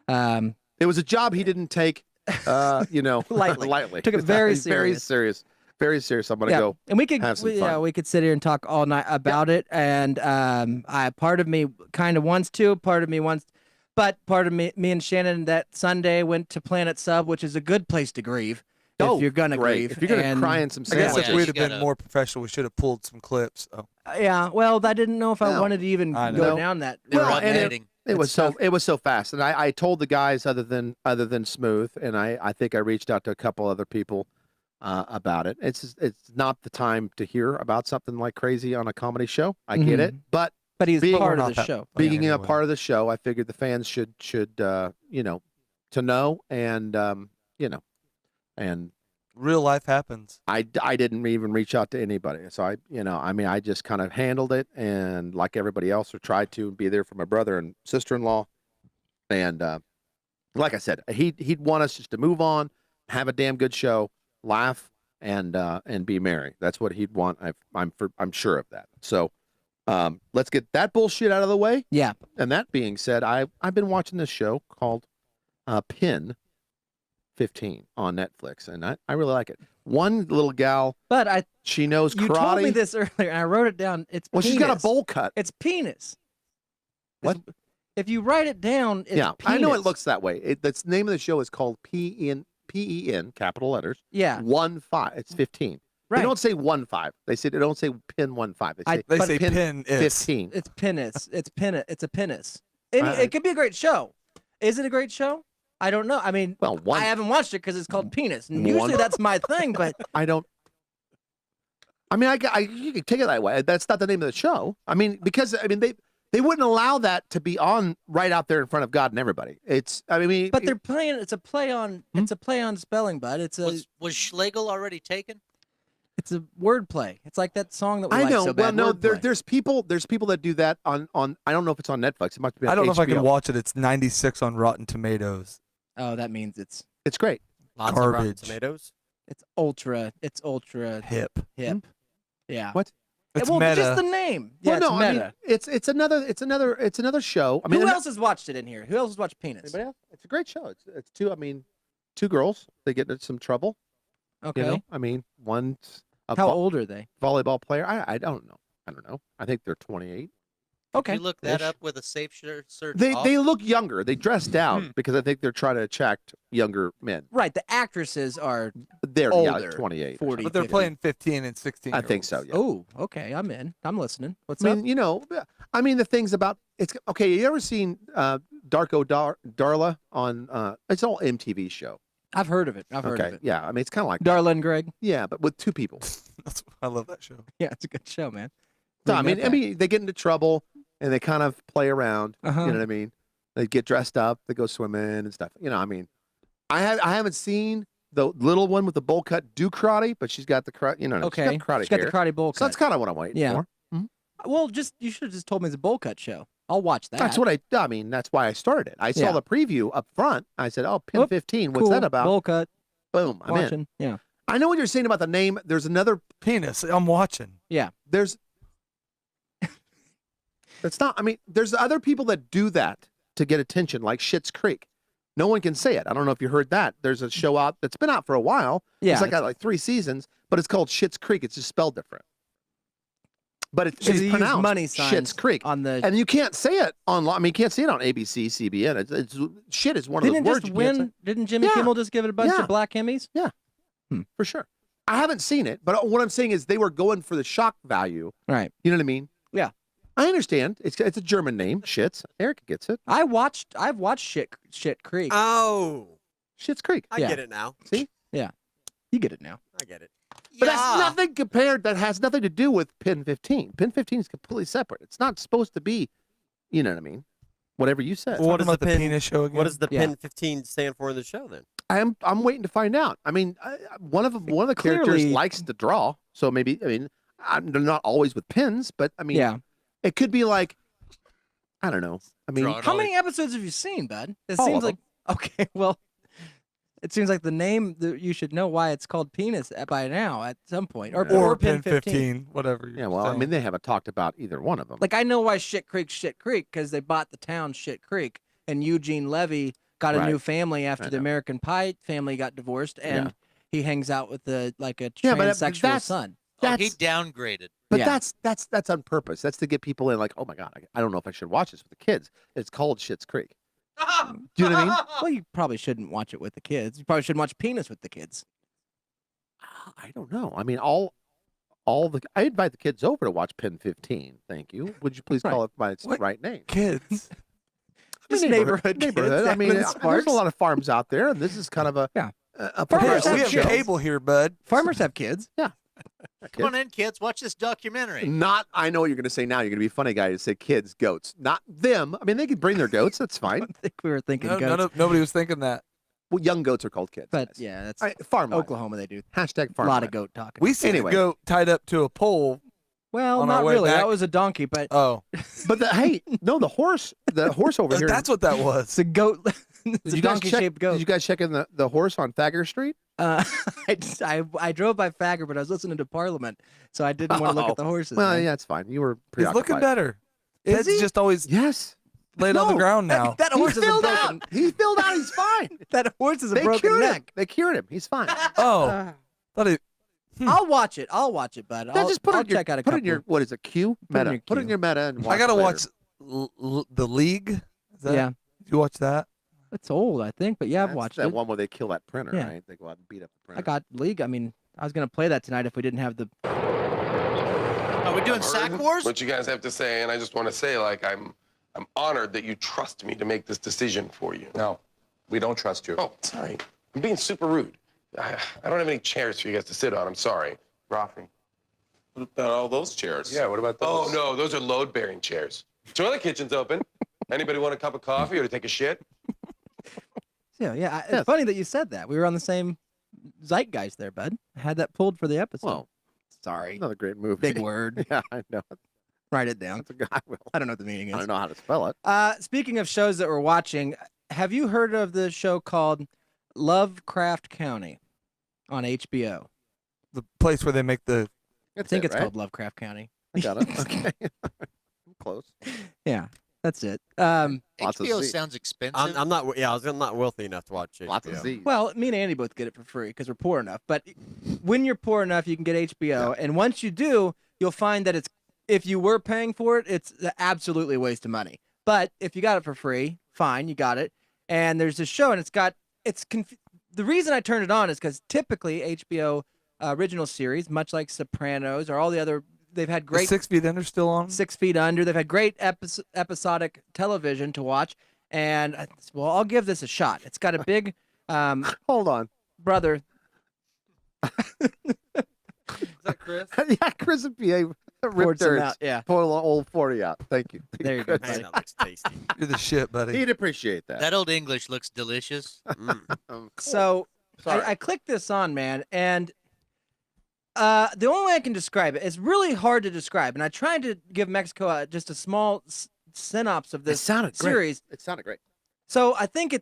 sure. It was a job he didn't take, lightly. Took it very Very serious. serious. Very serious. I'm gonna go. And we could have some fun. we could sit here and talk all night about it. And part of me kind of wants to, part of me wants, but part of me and Shannon that Sunday went to Planet Sub, which is a good place to grieve. If you're gonna great. grieve, If you're gonna and, cry in some I guess sandwiches, if we'd have been more professional, we should have pulled some clips. Oh. Yeah, well, I didn't know if I wanted to even I go know. down that. Well, and road. it was so fast, and I told the guys other than Smooth, and I think I reached out to a couple other people about it. It's not the time to hear about something like crazy on a comedy show. I get it, but he's being part of the show. Being a part of the show, I figured the fans should to know and and real life happens. I didn't even reach out to anybody. So I just kind of handled it, and like everybody else, or tried to be there for my brother and sister-in-law. And like I said, he'd want us just to move on, have a damn good show, laugh, and be merry. That's what he'd want. I'm sure of that. So let's get that bullshit out of the way. Yeah. And that being said, I've been watching this show called Pin 15 on Netflix, and I really like it. One little gal, but she knows you karate. told me this earlier, and I wrote it down. It's Well, penis. she's got a bowl cut. It's penis. What? If you write it down, it's Yeah, penis. I know it looks that way. The name of the show is called PEN, capital letters. Yeah. 1-5. It's 15. Right. They don't say 1-5. They don't say pin 1-5. They say pin is. 15. It's penis. It's penis. It's a penis. It could be a great show. Is it a great show? I don't know. I mean, I haven't watched it because it's called penis. And usually that's my thing, but I don't. I mean, you can take it that way. That's not the name of the show. I mean, because they wouldn't allow that to be on right out there in front of God and everybody. but they're playing. It's a play on. It's a play on spelling, bud. It's a. Was Schlegel already taken? It's a word play. It's like that song that we I like know. so bad. Well, no, wordplay. there's people that do that on. I don't know if it's on Netflix. It might be on I don't know if I can HBO. watch it. It's 96 on Rotten Tomatoes. Oh, that means it's great. Lots of Rotten Garbage. Tomatoes. It's ultra Hip. Yeah. What? It's well, meta. just the name. Yeah, Well, no, it's I meta. mean, it's another show. I mean, Who else has watched it in here? Who else has watched Penis? Anybody else? It's a great show. It's two girls. They get into some trouble. Okay. You know? I mean, one's a How old are they? volleyball player. I don't know. I think they're 28. Okay. You look that Ish. up with a safe search. They off? they look younger. They dress down because I think they're trying to attract younger men. Right. The actresses are They're older, 28. 40, But they're 50. playing 15 and 16. I think so. Yeah. Oh, okay. I'm in. I'm listening. What's I up? mean, the things about it's okay. You ever seen Darko Darla on? It's all MTV show. I've heard of it. I've heard of it. Yeah. I mean, it's kind of like Darla and Greg. yeah, but with two people. I love that show. Yeah, it's a good show, man. So, Bring that back. they get into trouble and they kind of play around. Uh-huh. You know what I mean? They get dressed up. They go swimming and stuff. I mean, I haven't seen the little one with the bowl cut do karate, but she's got the karate. Okay. she's got karate She's got hair. the karate bowl cut. So that's kind of what I'm waiting Yeah. for. Well, you should have just told me it's a bowl cut show. I'll watch that. That's what I mean. That's why I started it. I saw Yeah. the preview up front. I said, "Oh, pin Whoop. 15. What's Cool. that about?" Bowl cut. Boom. I'm in. Watching. Yeah. I know what you're saying about the name. There's another. Penis. I'm watching. Yeah. There's. It's not. I mean, there's other people that do that to get attention, like Schitt's Creek. No one can say it. I don't know if you heard that. There's a show out that's been out for a while. Yeah. It's got like 3 seasons, but it's called Schitt's Creek. It's just spelled different. but it's Because he used pronounced money signs Schitt's Creek. on the. And you can't say it online. I mean, you can't say it on ABC, CBN. It's shit is one of Didn't those it words just you can't say. win? Didn't Jimmy Yeah. Kimmel just give it a bunch Yeah. of black Emmys? Yeah, for sure. I haven't seen it, but what I'm saying is they were going for the shock value. Right. You know what I mean? Yeah. I understand. It's a German name. Shits. Eric gets it. I've watched Shit Creek. Oh, Shit's Creek. I Yeah. get it now. See? Yeah. You get it now. I get it. But that's nothing compared. That has nothing to do with Pin 15. Pin 15 is completely separate. It's not supposed to be. You know what I mean? Whatever you said. Well, what is Talking the about the pin? penis show again? What does the Yeah. pin 15 stand for in the show then? I'm waiting to find out. I mean, one of the characters Clearly- likes to draw, so maybe they're not always with pins, but I mean, Yeah. it could be like, I don't know. I mean, Draw it How all many episodes have you seen, bud? It All seems of like okay. Well, it seems like the name that you should know why it's called penis by now at some point, or Pin 15. whatever. You're yeah. Well, I saying. mean, they haven't talked about either one of them. Like I know why Shit Creek because they bought the town Shit Creek, and Eugene Levy got a Right. new family after I the know. American Pie family got divorced, and Yeah. he hangs out with a Yeah, but transsexual that's- son. Oh, he That's downgraded. but Yeah. that's on purpose. That's to get people in. Like, oh my god, I don't know if I should watch this with the kids. It's called Shit's Creek. Do you know what I mean? Well, you probably shouldn't watch it with the kids. You probably shouldn't watch penis with the kids. I don't know. I mean, I invite the kids over to watch Pin 15. Thank you. Would you please call it by its What? right name? Kids. Just neighborhood kids, I mean, having there's sparks. a lot of farms out there, and this is kind of a Yeah. a Farmers progressive we have show. cable here, bud. Farmers have kids. Come on in, kids. Watch this documentary. Not, I know what you're going to say now. You're going to be a funny guy to say kids, goats, not them. I mean, they could bring their goats. That's I fine. don't think we were thinking No, goats, nobody was thinking that. Well, young goats are called kids. but guys. yeah, that's All right, farm life. Oklahoma. They do Hashtag a farm lot life. of goat talking. We seen Anyway. a goat tied up to a pole. Well, on our not way really. back- That was a donkey, but Oh, But hey, no, the horse over here. that's what that was. it's a goat. It's Did a you guys donkey-shaped goat. Did you guys check in the horse on Thagger Street? I drove by Fagger, but I was listening to Parliament, so I didn't want to look at the horses. Well, man. yeah, it's fine. You were He's preoccupied. looking better. Is Ted's he? just always Yes. laid on the No, ground now. That He horse is a filled broken. out. He filled out. He's fine. That horse is a They broken cured him. neck. They cured him. He's fine. Oh, thought he. I'll watch it. I'll watch it, bud. Yeah, I'll just put I'll it in your, check out a put couple. it in your what is it? Q Put it in meta. your Put it in queue. your meta and watch. I gotta it later. watch the League. Is that, Yeah, Did you watch that? it's old, I think, but yeah, I've That's watched that it. one where they kill that printer, Yeah. right? They go out and beat up the printer. I got League. I mean, I was gonna play that tonight if we didn't have the. Are we doing sack wars? What you guys have to say, and I just want to say, like, I'm honored that you trust me to make this decision for you. No, we don't trust you. Oh, sorry. I'm being super rude. I don't have any chairs for you guys to sit on. I'm sorry. Rafi. What about all those chairs? Yeah, what about Oh, those? no, those are load-bearing chairs. Toilet kitchen's open. Anybody want a cup of coffee or to take a shit? Yeah. It's funny that you said that. We were on the same zeitgeist there, bud. I had that pulled for the episode. Well, sorry. Another great movie. Big word. Yeah, I know. Write it down. That's a guy. Will. I don't know what the meaning is. I don't know how to spell it. Speaking of shows that we're watching, have you heard of the show called Lovecraft County on HBO? The place where they make the. I think it's called Lovecraft County. I got it. Okay. I'm close. Yeah, that's it. Lots of HBO Z. sounds expensive. I'm not. Yeah, I'm not wealthy enough to watch HBO. Lots of Z. Well, me and Andy both get it for free because we're poor enough. But when you're poor enough, you can get HBO, and once you do, you'll find that if you were paying for it, it's absolutely a waste of money. But if you got it for free, fine, you got it. And there's this show, and the reason I turned it on is because typically HBO original series, much like Sopranos or all the other, they've had great 6 Feet Under still on. 6 Feet Under. They've had great episodic television to watch, and I'll give this a shot. It's got a big hold on, brother. Is that Chris? Yeah, Chris and PA Poured ripped some theirs. out, yeah. Poured a little old 40 out. Thank you. There you go, Chris. buddy. Man, that looks tasty. You're the shit, buddy. He'd appreciate that. That old English looks delicious. So Sorry. I clicked this on, man, and the only way I can describe it, it's really hard to describe, and I tried to give Mexico just a small synopsis of this It sounded great. series. It sounded great. So I think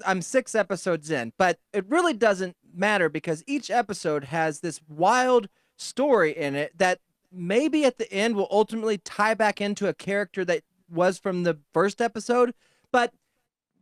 I'm 6 episodes in, but it really doesn't matter because each episode has this wild story in it that maybe at the end will ultimately tie back into a character that was from the first episode. But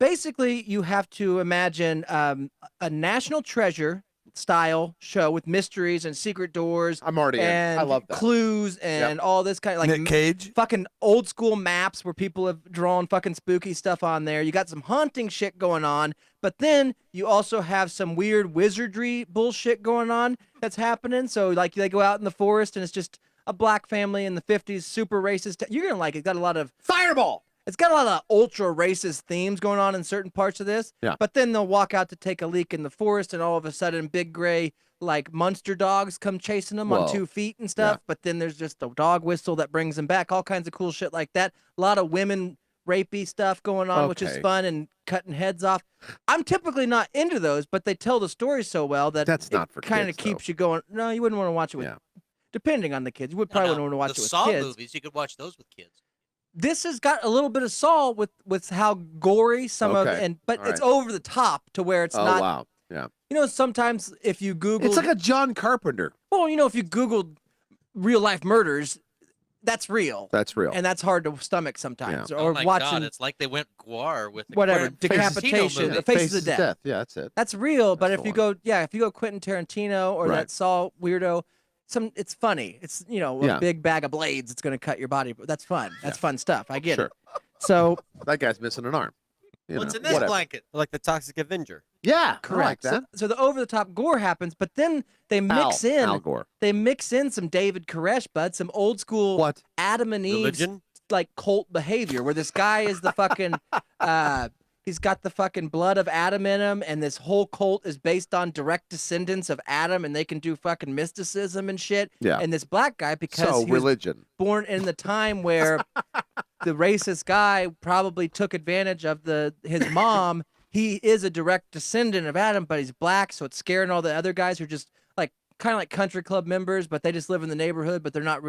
basically, you have to imagine a national treasure style show with mysteries and secret doors. I'm already in. and I love that. clues and all this kind of like Nick Cage. fucking old school maps where people have drawn fucking spooky stuff on there. You got some haunting shit going on, but then you also have some weird wizardry bullshit going on that's happening. So like they go out in the forest and it's just a black family in the 50s, super racist. You're gonna like it. It's got a lot of Fireball. It's got a lot of ultra racist themes going on in certain parts of this. Yeah. But then they'll walk out to take a leak in the forest, and all of a sudden, big gray like monster dogs come chasing them on 2 feet and stuff. Yeah. But then there's just a dog whistle that brings them back. All kinds of cool shit like that. A lot of women rapey stuff going on, which is Okay. fun, and cutting heads off. I'm typically not into those, but they tell the story so well that That's not for kind of kids, though. keeps you going. No, you wouldn't want to watch it with. Yeah. Depending on the kids, you would probably wouldn't want to watch the it with Saw kids. movies, you could watch those with kids. This has got a little bit of Saw with how gory some of Okay. but All it's right. over the top to where it's Oh not. wow. Yeah. You know, sometimes if you Google, It's like a John Carpenter. well, you know, if you Googled real life murders, that's real, That's real. and that's hard to stomach sometimes. Oh Or my watching God, it's like they went Guar with the whatever Quentin decapitation, Tarantino the movie. faces of death. Yeah, that's it. That's real. But That's if the you one. go, if you go Quentin Tarantino or Right. that Saw weirdo, it's funny. It's a Yeah. big bag of blades. It's going to cut your body. That's fun. That's fun stuff. I get Sure. it. So That guy's missing an arm. You What's know, in this whatever. blanket? Like the Toxic Avenger. Yeah, correct. I like that. So the over the top gore happens, but then they mix in Al Gore. they mix in some David Koresh, bud, some old school What? Adam and Eve Religion? like cult behavior, where this guy is the fucking he's got the fucking blood of Adam in him, and this whole cult is based on direct descendants of Adam, and they can do fucking mysticism and shit. Yeah. And this black guy, because So he was religion. born in the time where the racist guy probably took advantage of his mom. He is a direct descendant of Adam, but he's black, so it's scaring all the other guys who are just like kind of like country club members, but they just live in the neighborhood, but they're not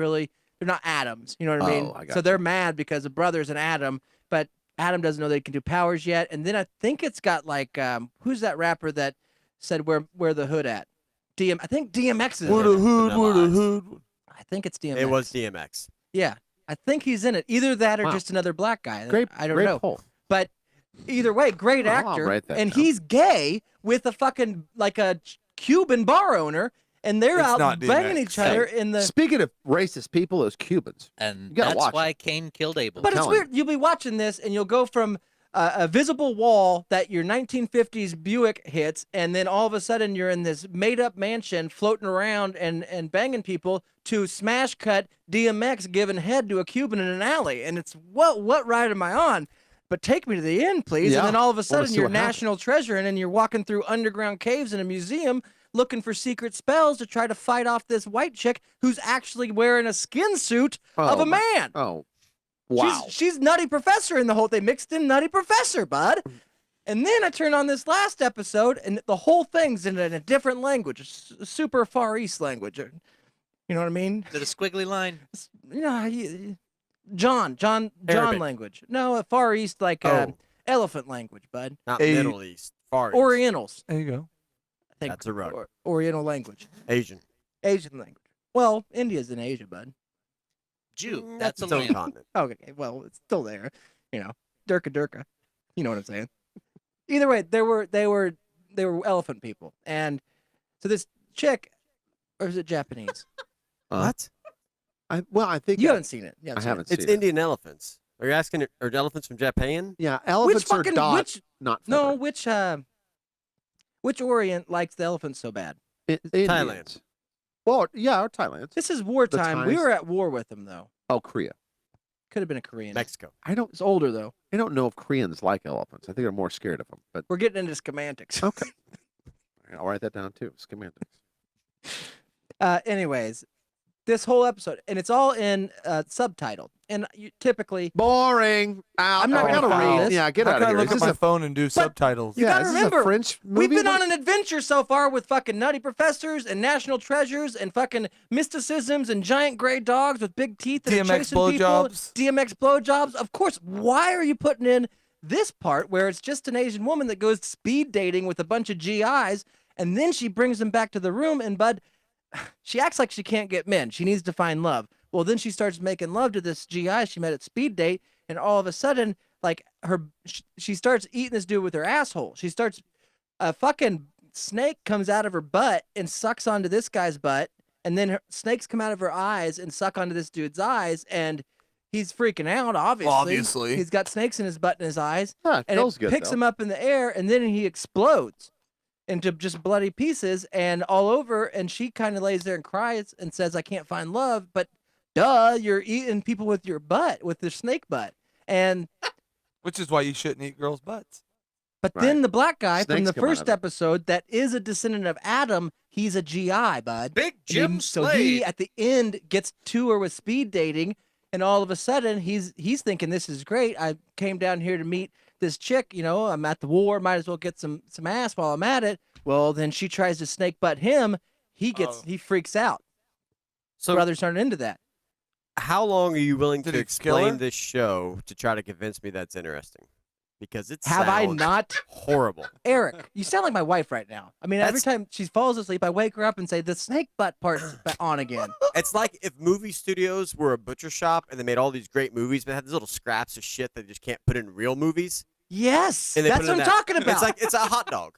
Adams. You know what I mean? I got So they're mad because the brother's an Adam, but Adam doesn't know they can do powers yet. And then I think it's got like who's that rapper that said where the hood at? I think DMX is. Where the hood, where the hood. I think it's DMX. It was DMX. Yeah, I think he's in it. Either that or Wow. just another black guy. Great. I don't great know. Poll. But either way, great Oh, I'll actor. write that And down. he's gay with a fucking like a Cuban bar owner, and they're It's out not banging DMX. each other Hey, in the. Speaking of racist people, those Cubans. And You gotta that's watch why Cain killed Abel. But it's telling weird. You'll be watching this, and you'll go from a visible wall that your 1950s Buick hits, and then all of a sudden you're in this made-up mansion floating around and banging people, to smash cut DMX giving head to a Cuban in an alley, and it's what ride am I on? But take me to the end, please. Yeah. And then all of a Wanna sudden see you're what happens. national treasure, and then you're walking through underground caves in a museum looking for secret spells to try to fight off this white chick who's actually wearing a skin suit of Oh, a man. Oh, wow. She's Nutty Professor in the whole. They mixed in Nutty Professor, bud. And then I turn on this last episode, and the whole thing's in a different language, a super Far East language. You know what I mean? Is it a squiggly line? You know, John Arabic. language. No, a Far East like elephant language, bud. Not Hey. Middle East. Far East. Orientals. There you go. I think That's a rug. Oriental language. Asian. Asian language. Well, India's in Asia, bud. Jew. That's That's a its own land. continent. Okay, well, it's still there. You know, Durka. You know what I'm saying? Either way, they were elephant people, and so this chick, or is it Japanese? What? I think You haven't seen it. You I seen haven't it. It's seen it. Indian elephants. Are you asking? Are elephants from Japan? Yeah, elephants are fucking- dot, which- not No, feathered. which Orient likes the elephants so bad? Indians. Well, yeah, or Thailand. This is wartime. We Thais. were at war with them though. Oh, Korea. Could have been a Korean. Mexico. I don't. It's older though. I don't know if Koreans like elephants. I think they're more scared of them. But We're getting into semantics. okay, I'll write that down too. Semantics. Anyways, this whole episode, and it's all in subtitled. And you typically, Boring. I'm not I gonna gotta follow read. this. Yeah, get How out can of I here. look Is at this my a, phone and do subtitles? You yeah, gotta is remember, this a French movie? we've been on an adventure so far with fucking Nutty Professors and National Treasures and fucking mysticisms and giant gray dogs with big teeth that are DMX chasing people. blowjobs. DMX blowjobs. Of course. Why are you putting in this part where it's just an Asian woman that goes speed dating with a bunch of GIs, and then she brings them back to the room, and bud, she acts like she can't get men. She needs to find love. Well, then she starts making love to this GI she met at speed date, and all of a sudden, like she starts eating this dude with her asshole. She starts fucking snake comes out of her butt and sucks onto this guy's butt, and then snakes come out of her eyes and suck onto this dude's eyes, and he's freaking out. Obviously, he's got snakes in his butt and his eyes, Huh, and feels it good, picks though. him up in the air, and then he explodes into just bloody pieces and all over. And she kind of lays there and cries and says, "I can't find love," but duh, you're eating people with your butt, with your snake butt, and. Which is why you shouldn't eat girls' butts. But then the black guy from Snakes the come out first of it. episode that is a descendant of Adam, he's a GI, bud. Big And Jim so he, Slade. at the end, gets to her with speed dating, and all of a sudden, he's thinking, this is great. I came down here to meet this chick, I'm at the war, might as well get some ass while I'm at it. Well, then she tries to snake butt him. He freaks out. So brothers aren't into that. How long are you willing Did to he kill her? explain this show to try to convince me that's interesting? Because it Have I sounds not? horrible. Eric, you sound like my wife right now. I mean, every That's- time she falls asleep, I wake her up and say, the snake butt part's on again. It's like if movie studios were a butcher shop and they made all these great movies, but had these little scraps of shit they just can't put in real movies. Yes, And they that's put it in what I'm that. talking about. It's like it's a hot dog.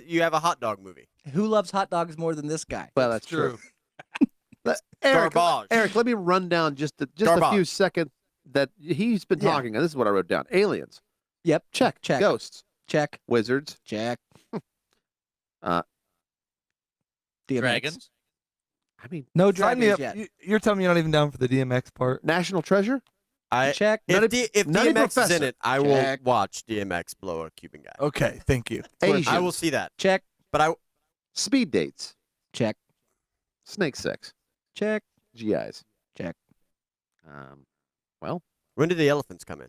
You have a hot dog movie. Who loves hot dogs more than this guy? Well, that's true. Garbage. Eric, let me run down just a few Garbage. seconds that he's been Yeah. talking. And this is what I wrote down. Aliens. Yep. Check. Check. Ghosts. Check. Wizards. Check. Uh, DMX. Dragons. I mean, No Sign me dragons up. yet. You're telling me you're not even down for the DMX part? National Treasure. Check. If Nutty DMX is in Professor. it, I will Check. watch DMX blow a Cuban guy. Okay, thank you. Asians. I will see that. Check. But I Speed dates. Check. Snake sex. Check. GIs. Check. Well, when did the elephants come in?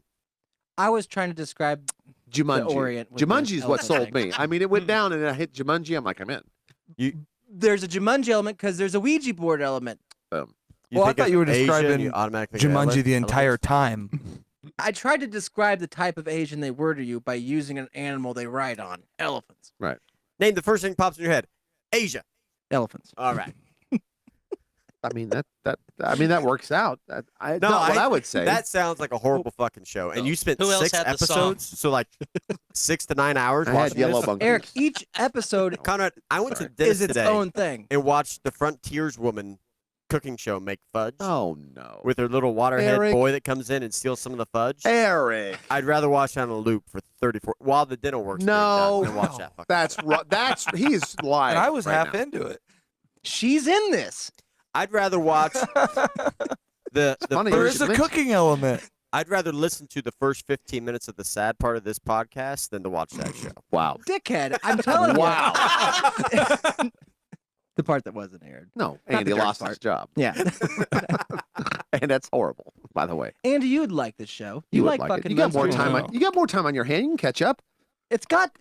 I was trying to describe Jumanji. the Orient. with the Jumanji's what elephant sold thing. me. I mean, it went down and I hit Jumanji. I'm like, I'm in. There's a Jumanji element because there's a Ouija board element. Boom. Well, I think thought of you were Asia and describing you automatically think of Jumanji the entire elephants? time. I tried to describe the type of Asian they were to you by using an animal they ride on. Elephants. Right. Name the first thing pops in your head. Asia. Elephants. All right. I mean that works out. That's what I would say. That sounds like a horrible fucking show. And you spent Who else 6 had the episodes, so like 6 to 9 hours I had watching yellow this. bunk. Eric, each episode Conrad, I went to is Dennis its today own thing. and watched the Frontiers woman cooking show make fudge Oh no. with her little waterhead Eric. boy that comes in and steals some of the fudge. Eric. I'd rather watch that on a loop for 34 while the dental work's No. being done than watch that. Fucking That's right. That's he's lying. And I was right half now. into it. She's in this. I'd rather watch the funny, There you is should a mention- cooking element. I'd rather listen to the first 15 minutes of the sad part of this podcast than to watch that show. Wow. Dickhead. I'm telling Wow. you. The part that wasn't aired. No, Not Andy the dark lost part. his job, Yeah. and that's horrible. By the way, Andy, you'd like this show. you would like like fucking it. You got more men's time. school. You got more time on your hand. You can catch up. It's got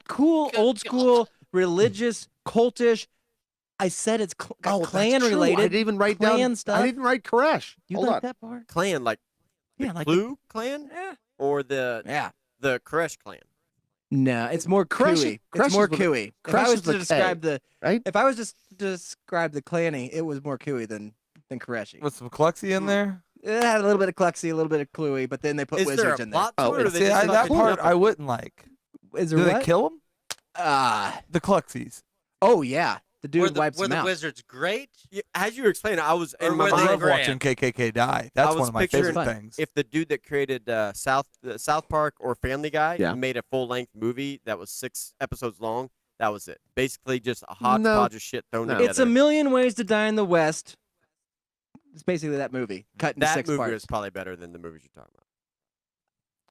cool, old school, religious, cultish. I said it's got that's clan true. related. I didn't even write clan down. stuff. I didn't write Koresh. You Hold like on. that part? Clan, like Yeah, the like Clue clan Yeah. or the Yeah. Koresh clan? No, it's more Crush- cooey. Crush It's more is with- cooey. If Crush I was is to with describe A, the right? if I was just to describe the clanny, it was more cooey than Koreshi. With some Cluxy in there? It had a little bit of Cluxy, a little bit of Cluey, but then they put Is there wizards a in there. plot to it, or See, they just that fucking part jump I wouldn't like. Is there Do what? they kill him? The Cluxies. Oh yeah, the dude wipes were him the out. wizards great? As you were explaining, I was Or in my were they I mind. love watching KKK die. That's I was one of my picturing favorite things. if the dude that created South Park or Family Guy Yeah. made a full length movie that was 6 episodes long, that was it. Basically, just a hodgepodge of shit thrown No. together. It's a million ways to die in the West. It's basically that movie cut into that 6 movie parts. is probably better than the movies you're talking about.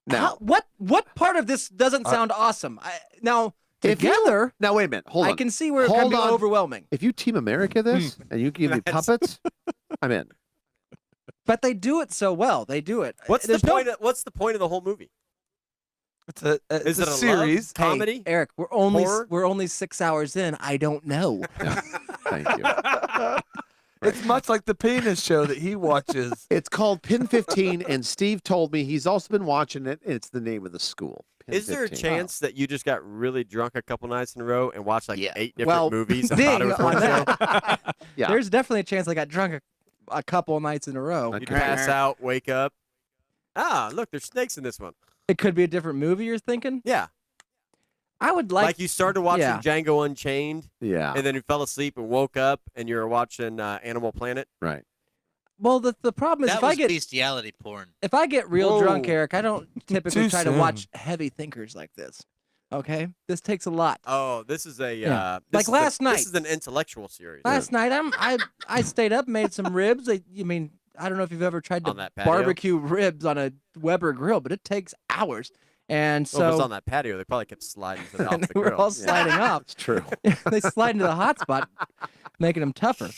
Now, What part of this doesn't sound awesome? Now if you- together, now wait a minute. Hold on. I can see where it Hold can be on. overwhelming. If you Team America this and you give me That's- puppets, I'm in. But they do it so well. They do it. What's There's the no- point? What's the point of the whole movie? It's a Is it a series. love comedy? Hey, Eric, we're only Horror? 6 hours in. I don't know. Thank you. It's much like the penis show that he watches. It's called Pin 15, and Steve told me he's also been watching it, and it's the name of the school. Pin Is there a 15. chance that you just got really drunk a couple nights in a row and watched like 8 different Well, movies and ding thought it was one on show? that. Yeah. There's definitely a chance I got drunk a couple nights in a row. You'd pass out, wake up. Ah, look, there's snakes in this one. It could be a different movie you're thinking? Yeah. I would Like you started watching yeah. Django Unchained, Yeah. and then you fell asleep and woke up, and you were watching Animal Planet. Right. Well, the problem is That if was I get bestiality porn. if I get real drunk, Whoa. Eric, I don't typically Too try to soon. watch heavy thinkers like this. Okay, this takes a lot. Oh, this is a Yeah. this Like is last night. This is an intellectual series. Last night, I stayed up, made some ribs. I mean, I don't know if you've ever tried to On that patio? barbecue ribs on a Weber grill, but it takes hours. And Well, if it's so on that patio, they probably kept sliding to the, off and the they were grill. all sliding off. It's true. They slide into the hot spot, making them tougher.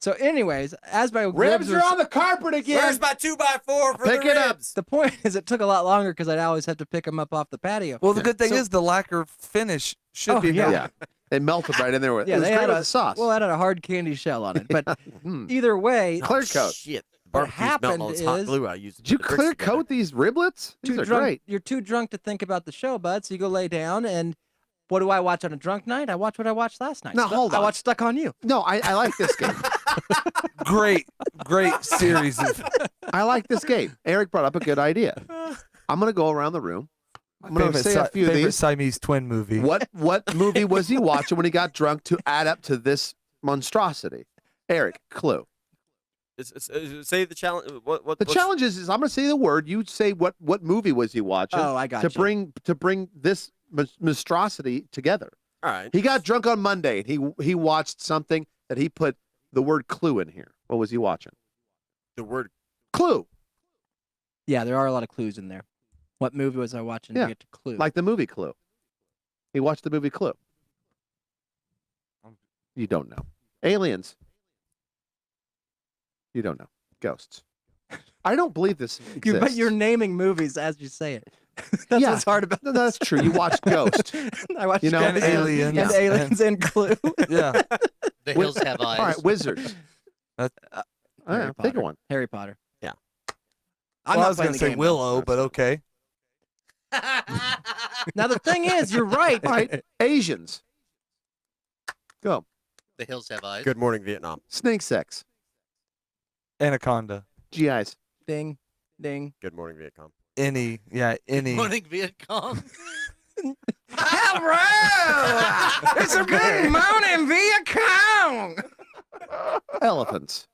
So, anyways, as my Ribs were are on the carpet again. Where's my 2x4 for Pick the it up. ribs? the point is, it took a lot longer because I'd always have to pick them up off the patio. Well, the good thing So- is the lacquer finish should Oh, be yeah. enough. Yeah. They melted right in there with Yeah, it. Was they great had with a the sauce. Well, it had a hard candy shell on it, but Hmm. either way, Clear coat. Shit. What Barbecue's melting all happened this hot is- glue I used to Did you put the bricks clear together. coat these riblets? These too are drunk, great. you're too drunk to think about the show, bud. So you go lay down, and what do I watch on a drunk night? I watch what I watched last night. Now, hold I on. watched Stuck on You. No, I like this game. Great series of I like this game. Eric brought up a good idea. I'm going to go around the room. I'm going to say a few of favorite these. Siamese twin movie. What movie was he watching when he got drunk to add up to this monstrosity? Eric, clue. Say the challenge. What The challenge is I'm going to say the word. You say what movie was he watching? Oh, I got to you. bring this monstrosity together. All right. He got drunk on Monday and he watched something that he put the word clue in here. What was he watching? The word Clue. Yeah, there are a lot of clues in there. What movie was I watching Yeah, to get to Clue? like the movie Clue. He watched the movie Clue. You don't know. Aliens. You don't know. Ghosts. I don't believe this exists. But you're naming movies as you say it. That's Yeah. what's hard about No, that's true. You watched Ghost. I watched You know, Ghost and Aliens. and Aliens and Clue. Yeah. The Hills Have Eyes. All right, Wizards. That- All Harry right, pick Potter. one. Harry Potter. Yeah. I'm Well, I not was playing going the to say game, Willow, but okay. though. Now the thing is, you're right. All right, Asians. Go. The Hills Have Eyes. Good Morning Vietnam. Snake sex. Anaconda. GIs. Ding, ding. Good Morning Vietnam. Any. Morning Viet Cong. Hello! It's a good morning, Viet Cong. Elephants.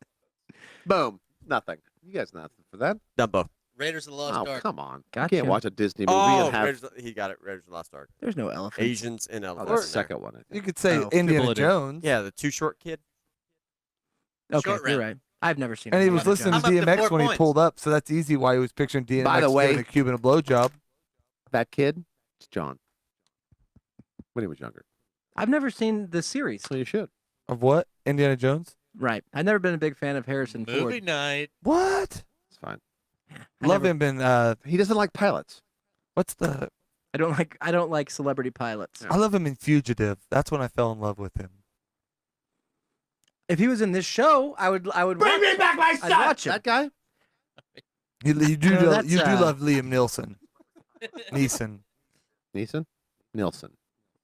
Boom. Nothing. You guys nothing for that. Dumbo. Raiders of the Lost Oh, Ark. come on. Gotcha. You can't watch a Disney movie Oh, and have. he got it. Raiders of the Lost Ark. There's no elephants. Asians and Oh, elephants. that's the second one. I think. You could say Oh, Indiana Triple-A. Jones. Yeah, the Too Short Kid. Okay, Short you're round. right. I've never seen. And he Indiana was listening Jones. to I'm up to DMX 4 when he points. pulled up, so that's easy why he was picturing DMX By the way- giving a Cuban a blowjob. That kid, it's John. When he was younger. I've never seen the series. So you should. Of what? Indiana Jones? Right. I've never been a big fan of Harrison Movie Ford. night. What? It's fine. I Love never- him in He doesn't like pilots. what's the I don't like celebrity pilots. I love him in Fugitive. That's when I fell in love with him. If he was in this show, I would. Bring me back my I'd son! watch him. That guy? You do No, lo- that's, you do love Liam Neeson. Neeson? Nilsson.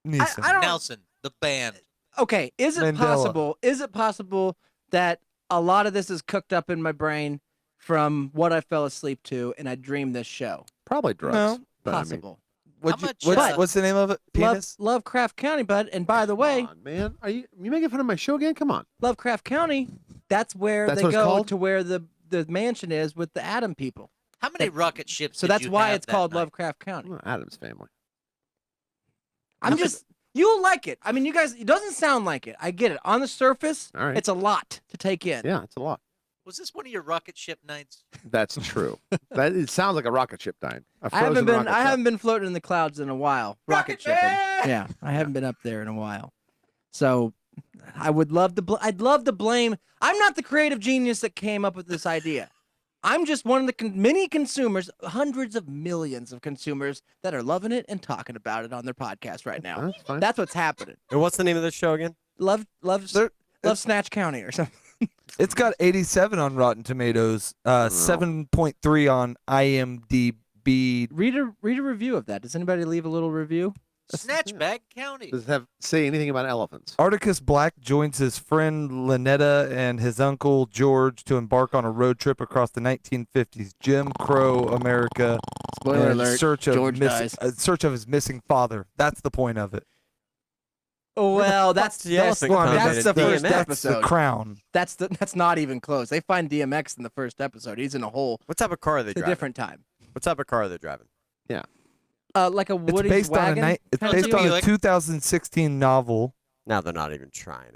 Neeson. I don't. Nelson, the band. Okay, is it Mandela. possible? Is it possible that a lot of this is cooked up in my brain from what I fell asleep to, and I dreamed this show? Probably drugs. No. But I mean, Possible. What'd How you- much, what's, what's the name of it? Penis? Lovecraft County, bud. And by the way, come on, man. Are you making fun of my show again? Come on. Lovecraft County. That's where That's they what it's go called? to where the mansion is with the Atom people. How many rocket ships? So did that's you why have it's that called night? Lovecraft County. Well, Adam's family. I'm just. You'll like it. I mean, you guys. It doesn't sound like it. I get it. On the surface, All right. it's a lot to take in. Yeah, it's a lot. Was this one of your rocket ship nights? That's true. It sounds like a rocket ship night. I haven't been floating in the clouds in a while. Rocket shipping. Yeah, I haven't been up there in a while. So, I would love to. I'd love to blame. I'm not the creative genius that came up with this idea. I'm just one of the many consumers, hundreds of millions of consumers that are loving it and talking about it on their podcast right now. That's fine. That's what's happening. And what's the name of this show again? Love Snatch County or something. It's got 87 on Rotten Tomatoes, 7.3 on IMDb. Read a review of that. Does anybody leave a little review? Snatchbag County. Does it say anything about elephants? Articus Black joins his friend Lynetta and his uncle George to embark on a road trip across the 1950s Jim Crow America Spoiler in alert, search of George dies. search of his missing father. That's the point of it. Oh, well, that's the elephant that's comment the in first DMX? That's the episode. crown. That's not even close. They find DMX in the first episode. He's in a hole. What type of car are they It's a driving? different time. What type of car are they driving? Yeah. Like a It's Woody's based wagon. on it's kinda based deal? on a 2016 novel Now they're not even trying.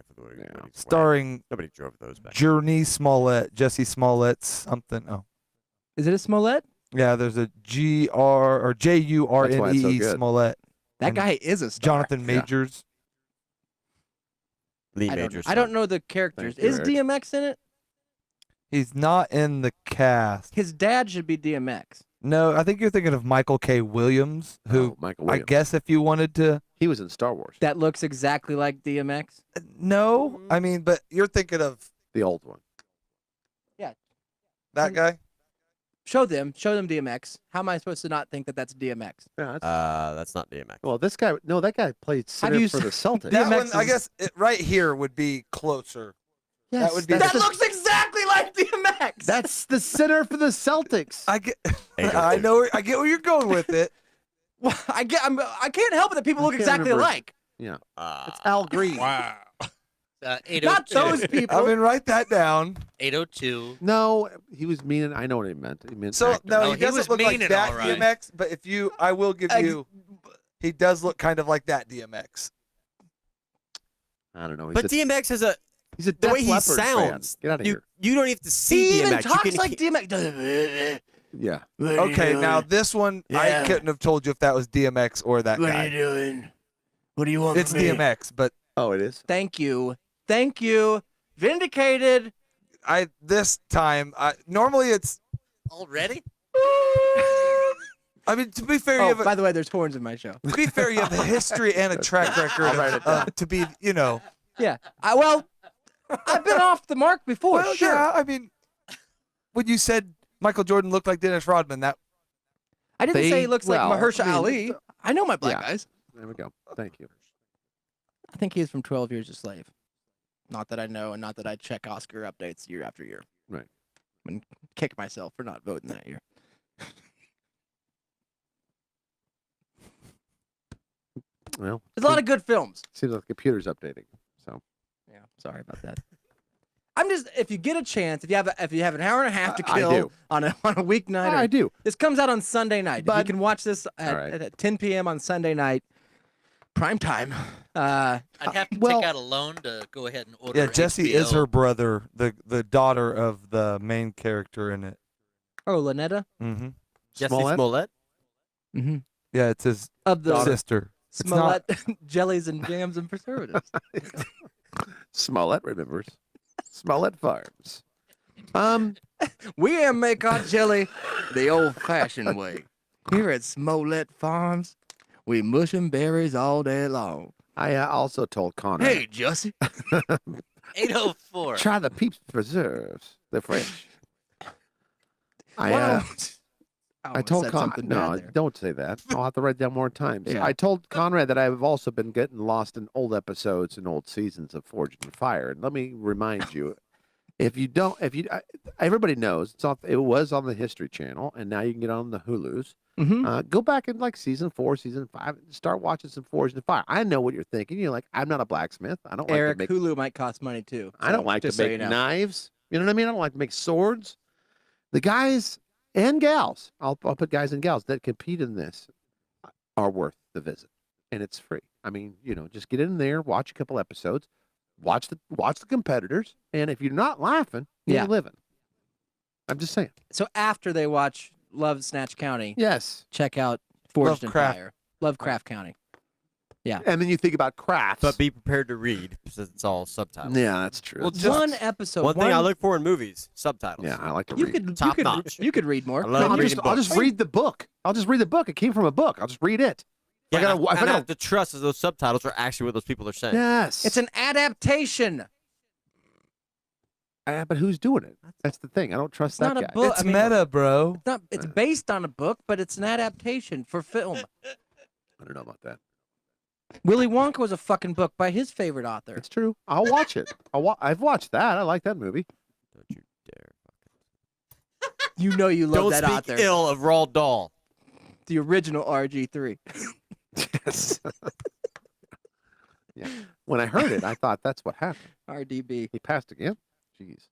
starring Nobody drove those back. Journey Smollett, Jesse Smollett, something. Oh, Is it a Smollett? yeah. There's a G-R or J-U-R-N-E-E That's why it's so good. Smollett. That And guy is a star. Jonathan Majors. Lee I don't, Majors. I don't know the characters. Thank you, Is Eric. DMX in it? He's not in the cast. His dad should be DMX. No, I think you're thinking of Michael K. Williams, who Michael I Williams. guess if you wanted to. He was in Star Wars, That looks exactly like DMX. No, I mean, but you're thinking of the old one. Yeah. that guy. Show them DMX. How am I supposed to not think that that's DMX? Yeah, that's not DMX. well, this guy. No, that guy played center you for s- the Celtics. That DMX one, I is- guess, right here would be closer. Yes, that would be. That the- looks exactly like DMX. That's the center for the Celtics. I get. I know. I get where you're going with it. Well, I can't help it that people look can't exactly remember. alike. Yeah, it's Al Green. Wow. 802. Not those people. I mean, write that down. 802. No, he was meaning. I know what he meant. He meant So actor. no, Oh, he he doesn't was look like meaning that all right. DMX. But if you, I will give you. He does look kind of like that DMX. I don't know. But DMX has a he's a the Def way he Leppard sounds. fan. Get out of here. You don't have to see He even DMX. talks you can, like DMX. Yeah. Okay, now this one I couldn't have told you if that was DMX or that guy. doing? What do you want? It's DMX, but Oh, it is. Thank you. Vindicated. This time normally it's. Already? I mean, to be fair, you Oh, have by the way, there's horns in my show. to be fair, you have a history and a track record I'll write it down. to be, you know. Yeah. I've been off the mark before. Well, sure. yeah, I mean, when you said Michael Jordan looked like Dennis Rodman, that I didn't say he looks well, like Mahershala I mean, Ali. I know my black yeah. guys. There we go. Thank you. I think he's from 12 Years a Slave. Not that I know, and not that I check Oscar updates year after year. Right. And kick myself for not voting that year. Well, There's a lot of good films. seems like the computer's updating. So Yeah, sorry about that. I'm just if you get a chance, if you have an hour and a half to I kill do. on a weeknight. I do. This comes out on Sunday night. If you But- can watch this All right. at 10 p.m. on Sunday night, prime time. I'd have to well- take out a loan to go ahead and order. yeah, Jesse is HBO. her brother, the daughter of the main character in it. Oh, Lynetta Mm-hmm. Jesse Smollett? Smollett. mm-hmm. Yeah, it's his of the sister. It's Smollett jellies and jams and preservatives. Smollett remembers. Smollett Farms. We make our jelly the old-fashioned way. Here at Smollett Farms, we mush 'em berries all day long. I also told Connor. Hey, Jussie. 804. Try the Peeps preserves. They're fresh. Why I told Conrad. No, don't say that. I'll have to write down more times. Yeah. I told Conrad that I've also been getting lost in old episodes and old seasons of Forged in Fire. And let me remind you, everybody knows it was on the History Channel, and now you can get on the Hulus. Mm-hmm. Go back in like season 4, season 5, and start watching some Forged in Fire. I know what you're thinking. You're like, I'm not a blacksmith. I don't Eric, like to make. Hulu might cost money too. I don't like to make knives. You know what I mean? I don't like to make swords. The guys and gals, I'll put guys and gals that compete in this are worth the visit, and it's free. I mean, just get in there, watch a couple episodes, watch the competitors, and if you're not laughing, you're Yeah. living. I'm just saying. So after they watch Love Snatch County, Yes. check out Forged in Lovecraft. Fire. Lovecraft County. Yeah. And then you think about crafts. But be prepared to read because it's all subtitles. Yeah, that's true. Well, One episode. One thing I look for in movies, subtitles. Yeah, I like to You read. could notch. you could read more. I love I'll reading just books. read the book. I'll just read the book. It came from a book. I'll just read it. Yeah, I gotta- and if I I gotta- have to trust that those subtitles are actually what those people are saying. Yes. It's an adaptation. But who's doing it? That's the thing. I don't trust It's that not guy. a book. It's I mean, meta, bro. It's based on a book, but it's an adaptation for film. I don't know about that. Willy Wonka was a fucking book by his favorite author. It's true. I'll watch it. I've watched that. I like that movie. Don't you dare. You know you love Don't that speak author. ill of Roald Dahl. The original RG3. Yes. Yeah. When I heard it, I thought that's what happened. RDB. He passed again. Jeez.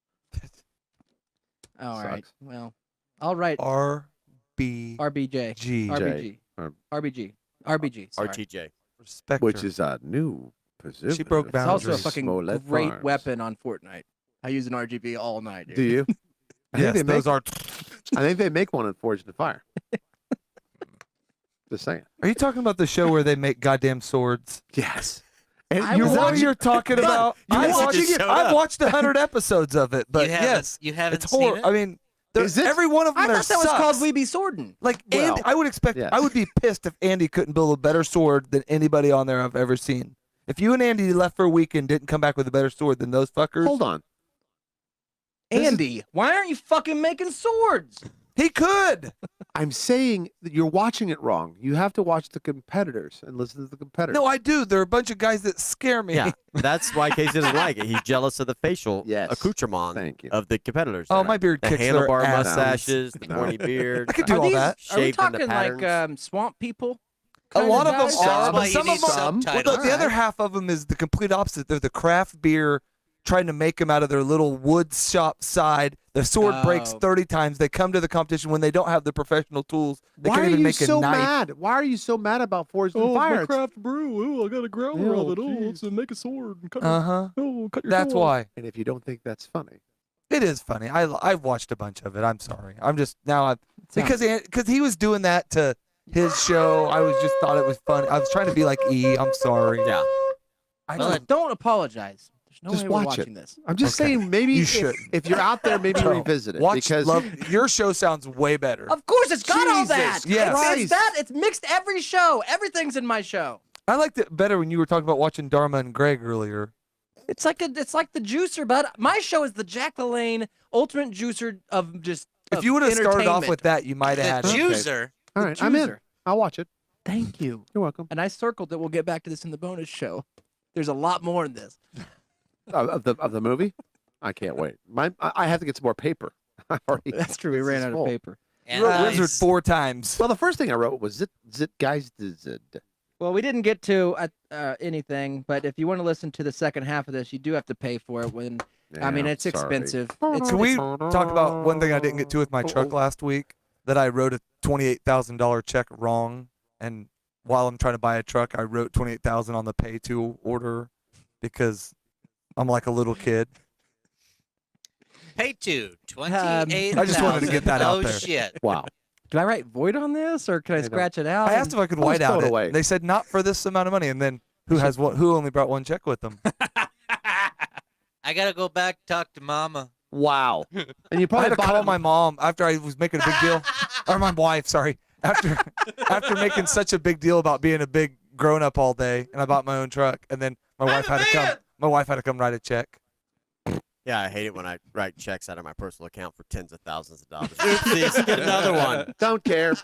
All right. Sucks. Well, all right. RBG. RBG. RBG. RBG. Sorry. RTJ. Respect Which her. is a new position. She broke It's boundaries. also a fucking Smollett great Farms. weapon on Fortnite. I use an RGB all night, dude. Do you? I Yes, think they those make, are. I think they make one in Forged in Fire. Just saying. Are you talking about the show where they make goddamn swords? Yes. And I you're Is that what watching. you're talking about? guys just showed I've up. watched 100 episodes of it, but yes, you haven't it's seen horrible. it? I mean, Is it? every one of them I there thought that was sucks. called We Be Swordin'. Like, Well, Andy, I would expect. yes. I would be pissed if Andy couldn't build a better sword than anybody on there I've ever seen. If you and Andy left for a week and didn't come back with a better sword than those fuckers, Hold on. Andy, why aren't you fucking making swords? he could. I'm saying that you're watching it wrong. You have to watch the competitors and listen to the competitors. No, I do. There are a bunch of guys that scare me. Yeah, that's why Casey doesn't like it. He's jealous of the facial Yes. accoutrement Thank you. of the competitors. Oh, there. my beard The kicks their handlebar ass. mustaches, the No. pointy beard. I could do Are all these? that. Are we Shaved into talking like patterns. swamp people? A kind lot of them guys? are, That's why but you some need of them. subtitles. Well, the other half of them is the complete opposite. They're the craft beer trying to make them out of their little wood shop side. The sword breaks Oh. 30 times. They come to the competition when they don't have the professional tools. They Why can't are even you make so a knife. mad? Why are you so mad about Forged in Fire? It's- brew. Oh, I got a growler Ew, of it. Oh, jeez. let's make a sword and cut, Uh-huh. cut your That's toe off. why. And if you don't think that's funny, It is funny. I've watched a bunch of it. I'm sorry. I'm just now because he was doing that to his show. I was just thought it was funny. I was trying to be like E. I'm sorry. Yeah. Don't apologize. There's no Just way watch we're it. watching this. I'm just Okay. saying maybe You if, should. if you're out there, maybe No. revisit it. Watch because your show sounds way better. Of course, it's got all that. Jesus Yes. It's Christ. that. It's mixed every show. Everything's in my show. I liked it better when you were talking about watching Dharma and Greg earlier. It's like the juicer, but my show is the Jack LaLanne ultimate juicer of just. If of you would have started off entertainment. with that, you might The have had it. juicer. all right, I'm in. Juicer. I'll watch it. Thank you. You're welcome. And I circled it. We'll get back to this in the bonus show. There's a lot more in this. Of the movie, I can't wait. I have to get some more paper. I already- That's true. We this ran is out full. of paper. You wrote Wizard 4 times. Well, the first thing I wrote was zit guys zit. Well, we didn't get to anything, but if you want to listen to the second half of this, you do have to pay for it. I mean, Yeah, it's sorry. expensive. Can we talk about one thing I didn't get to with my truck last week? That I wrote a $28,000 check wrong, and while I'm trying to buy a truck, I wrote $28,000 on the pay to order because I'm like a little kid. Pay to 28. I just wanted to get that out Oh there. shit. Wow. Did I write void on this, or can I scratch it out? I asked if I could I'll white just throw out it it. away. They said not for this amount of money, and then who only brought one check with them? I gotta go back talk to Mama. Wow. And you I probably had to bought call it- my mom after I was making a big deal, or my wife, sorry. After making such a big deal about being a big grown up all day, and I bought my own truck, and then my wife had to come. My wife had to come write a check. Yeah, I hate it when I write checks out of my personal account for tens of thousands of dollars. Oopsies, get another one. Don't care.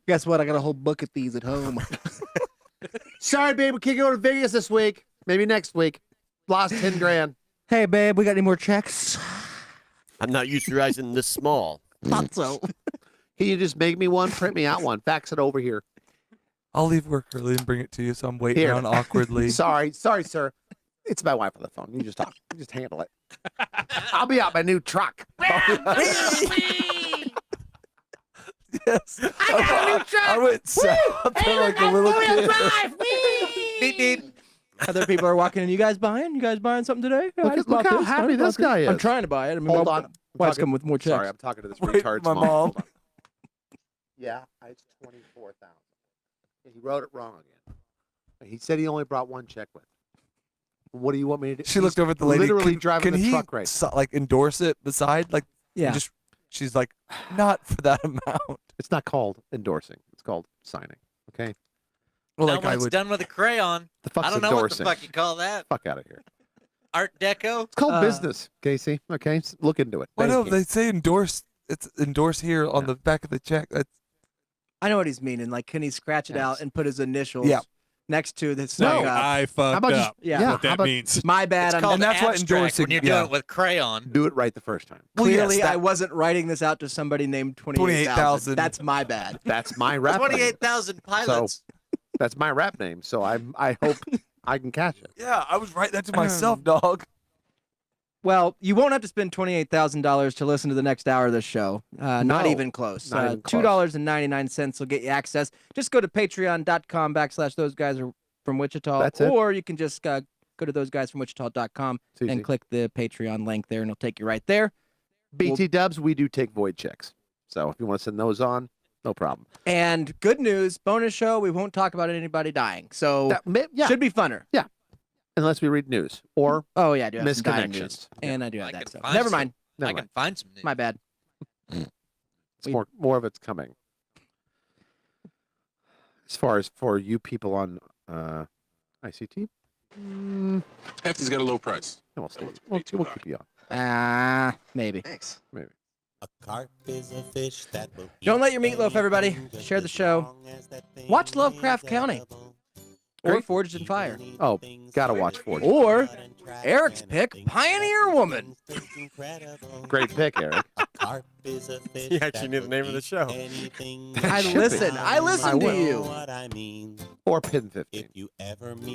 Guess what? I got a whole book of these at home. Sorry, babe. We can't go to Vegas this week. Maybe next week. Lost 10 grand. Hey, babe, we got any more checks? I'm not used to rising this small. Thought so. Can you just make me one? Print me out one. Fax it over here. I'll leave work early and bring it to you, so I'm waiting Here. around awkwardly. Sorry, sir. It's my wife on the phone. You just talk. You just handle it. I'll be out my new truck. Yes. I went south like a little kid. Beep beep. Other people are walking in. You guys buying? You guys buying something today? Yeah, I Look just at- look bought how this. I happy just bought this guy is. I'm trying to buy it. I mean, Hold my on. I'm wife's talking- coming with more checks. Sorry, I'm talking to this Wait, retard's my mom. Yeah, it's 24,000. He wrote it wrong again. He said he only brought one check with. What do you want me to do? She looked over at the lady. Literally can, driving can the he truck right. like endorse it beside? Like, Yeah. Just she's like, not for that amount. It's not called endorsing. It's called signing. Okay. Well, Now like when I it's would. done with a crayon. The fuck's I don't know endorsing? what the fuck you call that. Fuck out of here. Art Deco. It's called business, Casey. Okay, look into it. Well, no, Thank you. they say endorse. It's endorse here on the back of the check. That's I know what he's meaning. Like, can he scratch it out and put his initials? Yeah. next to this. No, like, I fucked about just- up. yeah, what how that about- means. my bad. It's I'm called and that's what abstract endorsing- when you're doing yeah. it with crayon. Do it right the first time. Well, yes, Clearly, that- I wasn't writing this out to somebody named 28,000. 28,000. That's my bad. That's my rap name. 28,000 pilots. That's my rap name. So I hope I can catch it. Yeah, I was writing that to myself, dog. Well, you won't have to spend $28,000 to listen to the next hour of this show. Not No, even close. not even close. $2.99 will get you access. Just go to patreon.com/those guys are from Wichita. That's it. Or you can just go to thoseguysfromwichita.com It's easy. and click the Patreon link there, and it'll take you right there. BT dubs, we do take void checks. So if you want to send those on, no problem. And good news, bonus show, we won't talk about anybody dying. So yeah. should be funner. Yeah. Unless we read news or Oh, yeah, I do have some dying news. misconnections. And I do have I that can stuff. find Never some. mind. I Never can mind. find some news. My bad. It's more of it's coming. As far as for you people on ICT, Hefty's got a low price. we'll keep you on. Maybe. Thanks. Maybe. A carp is a fish that will Don't let your meatloaf, everybody. Share the show. Watch Lovecraft County. Or Forged in Fire. Oh, gotta watch Forged. Or Eric's pick, Pioneer Woman. Great pick, Eric. You actually knew the name of the show. I listen. I listen to will. you. Or Pin 15.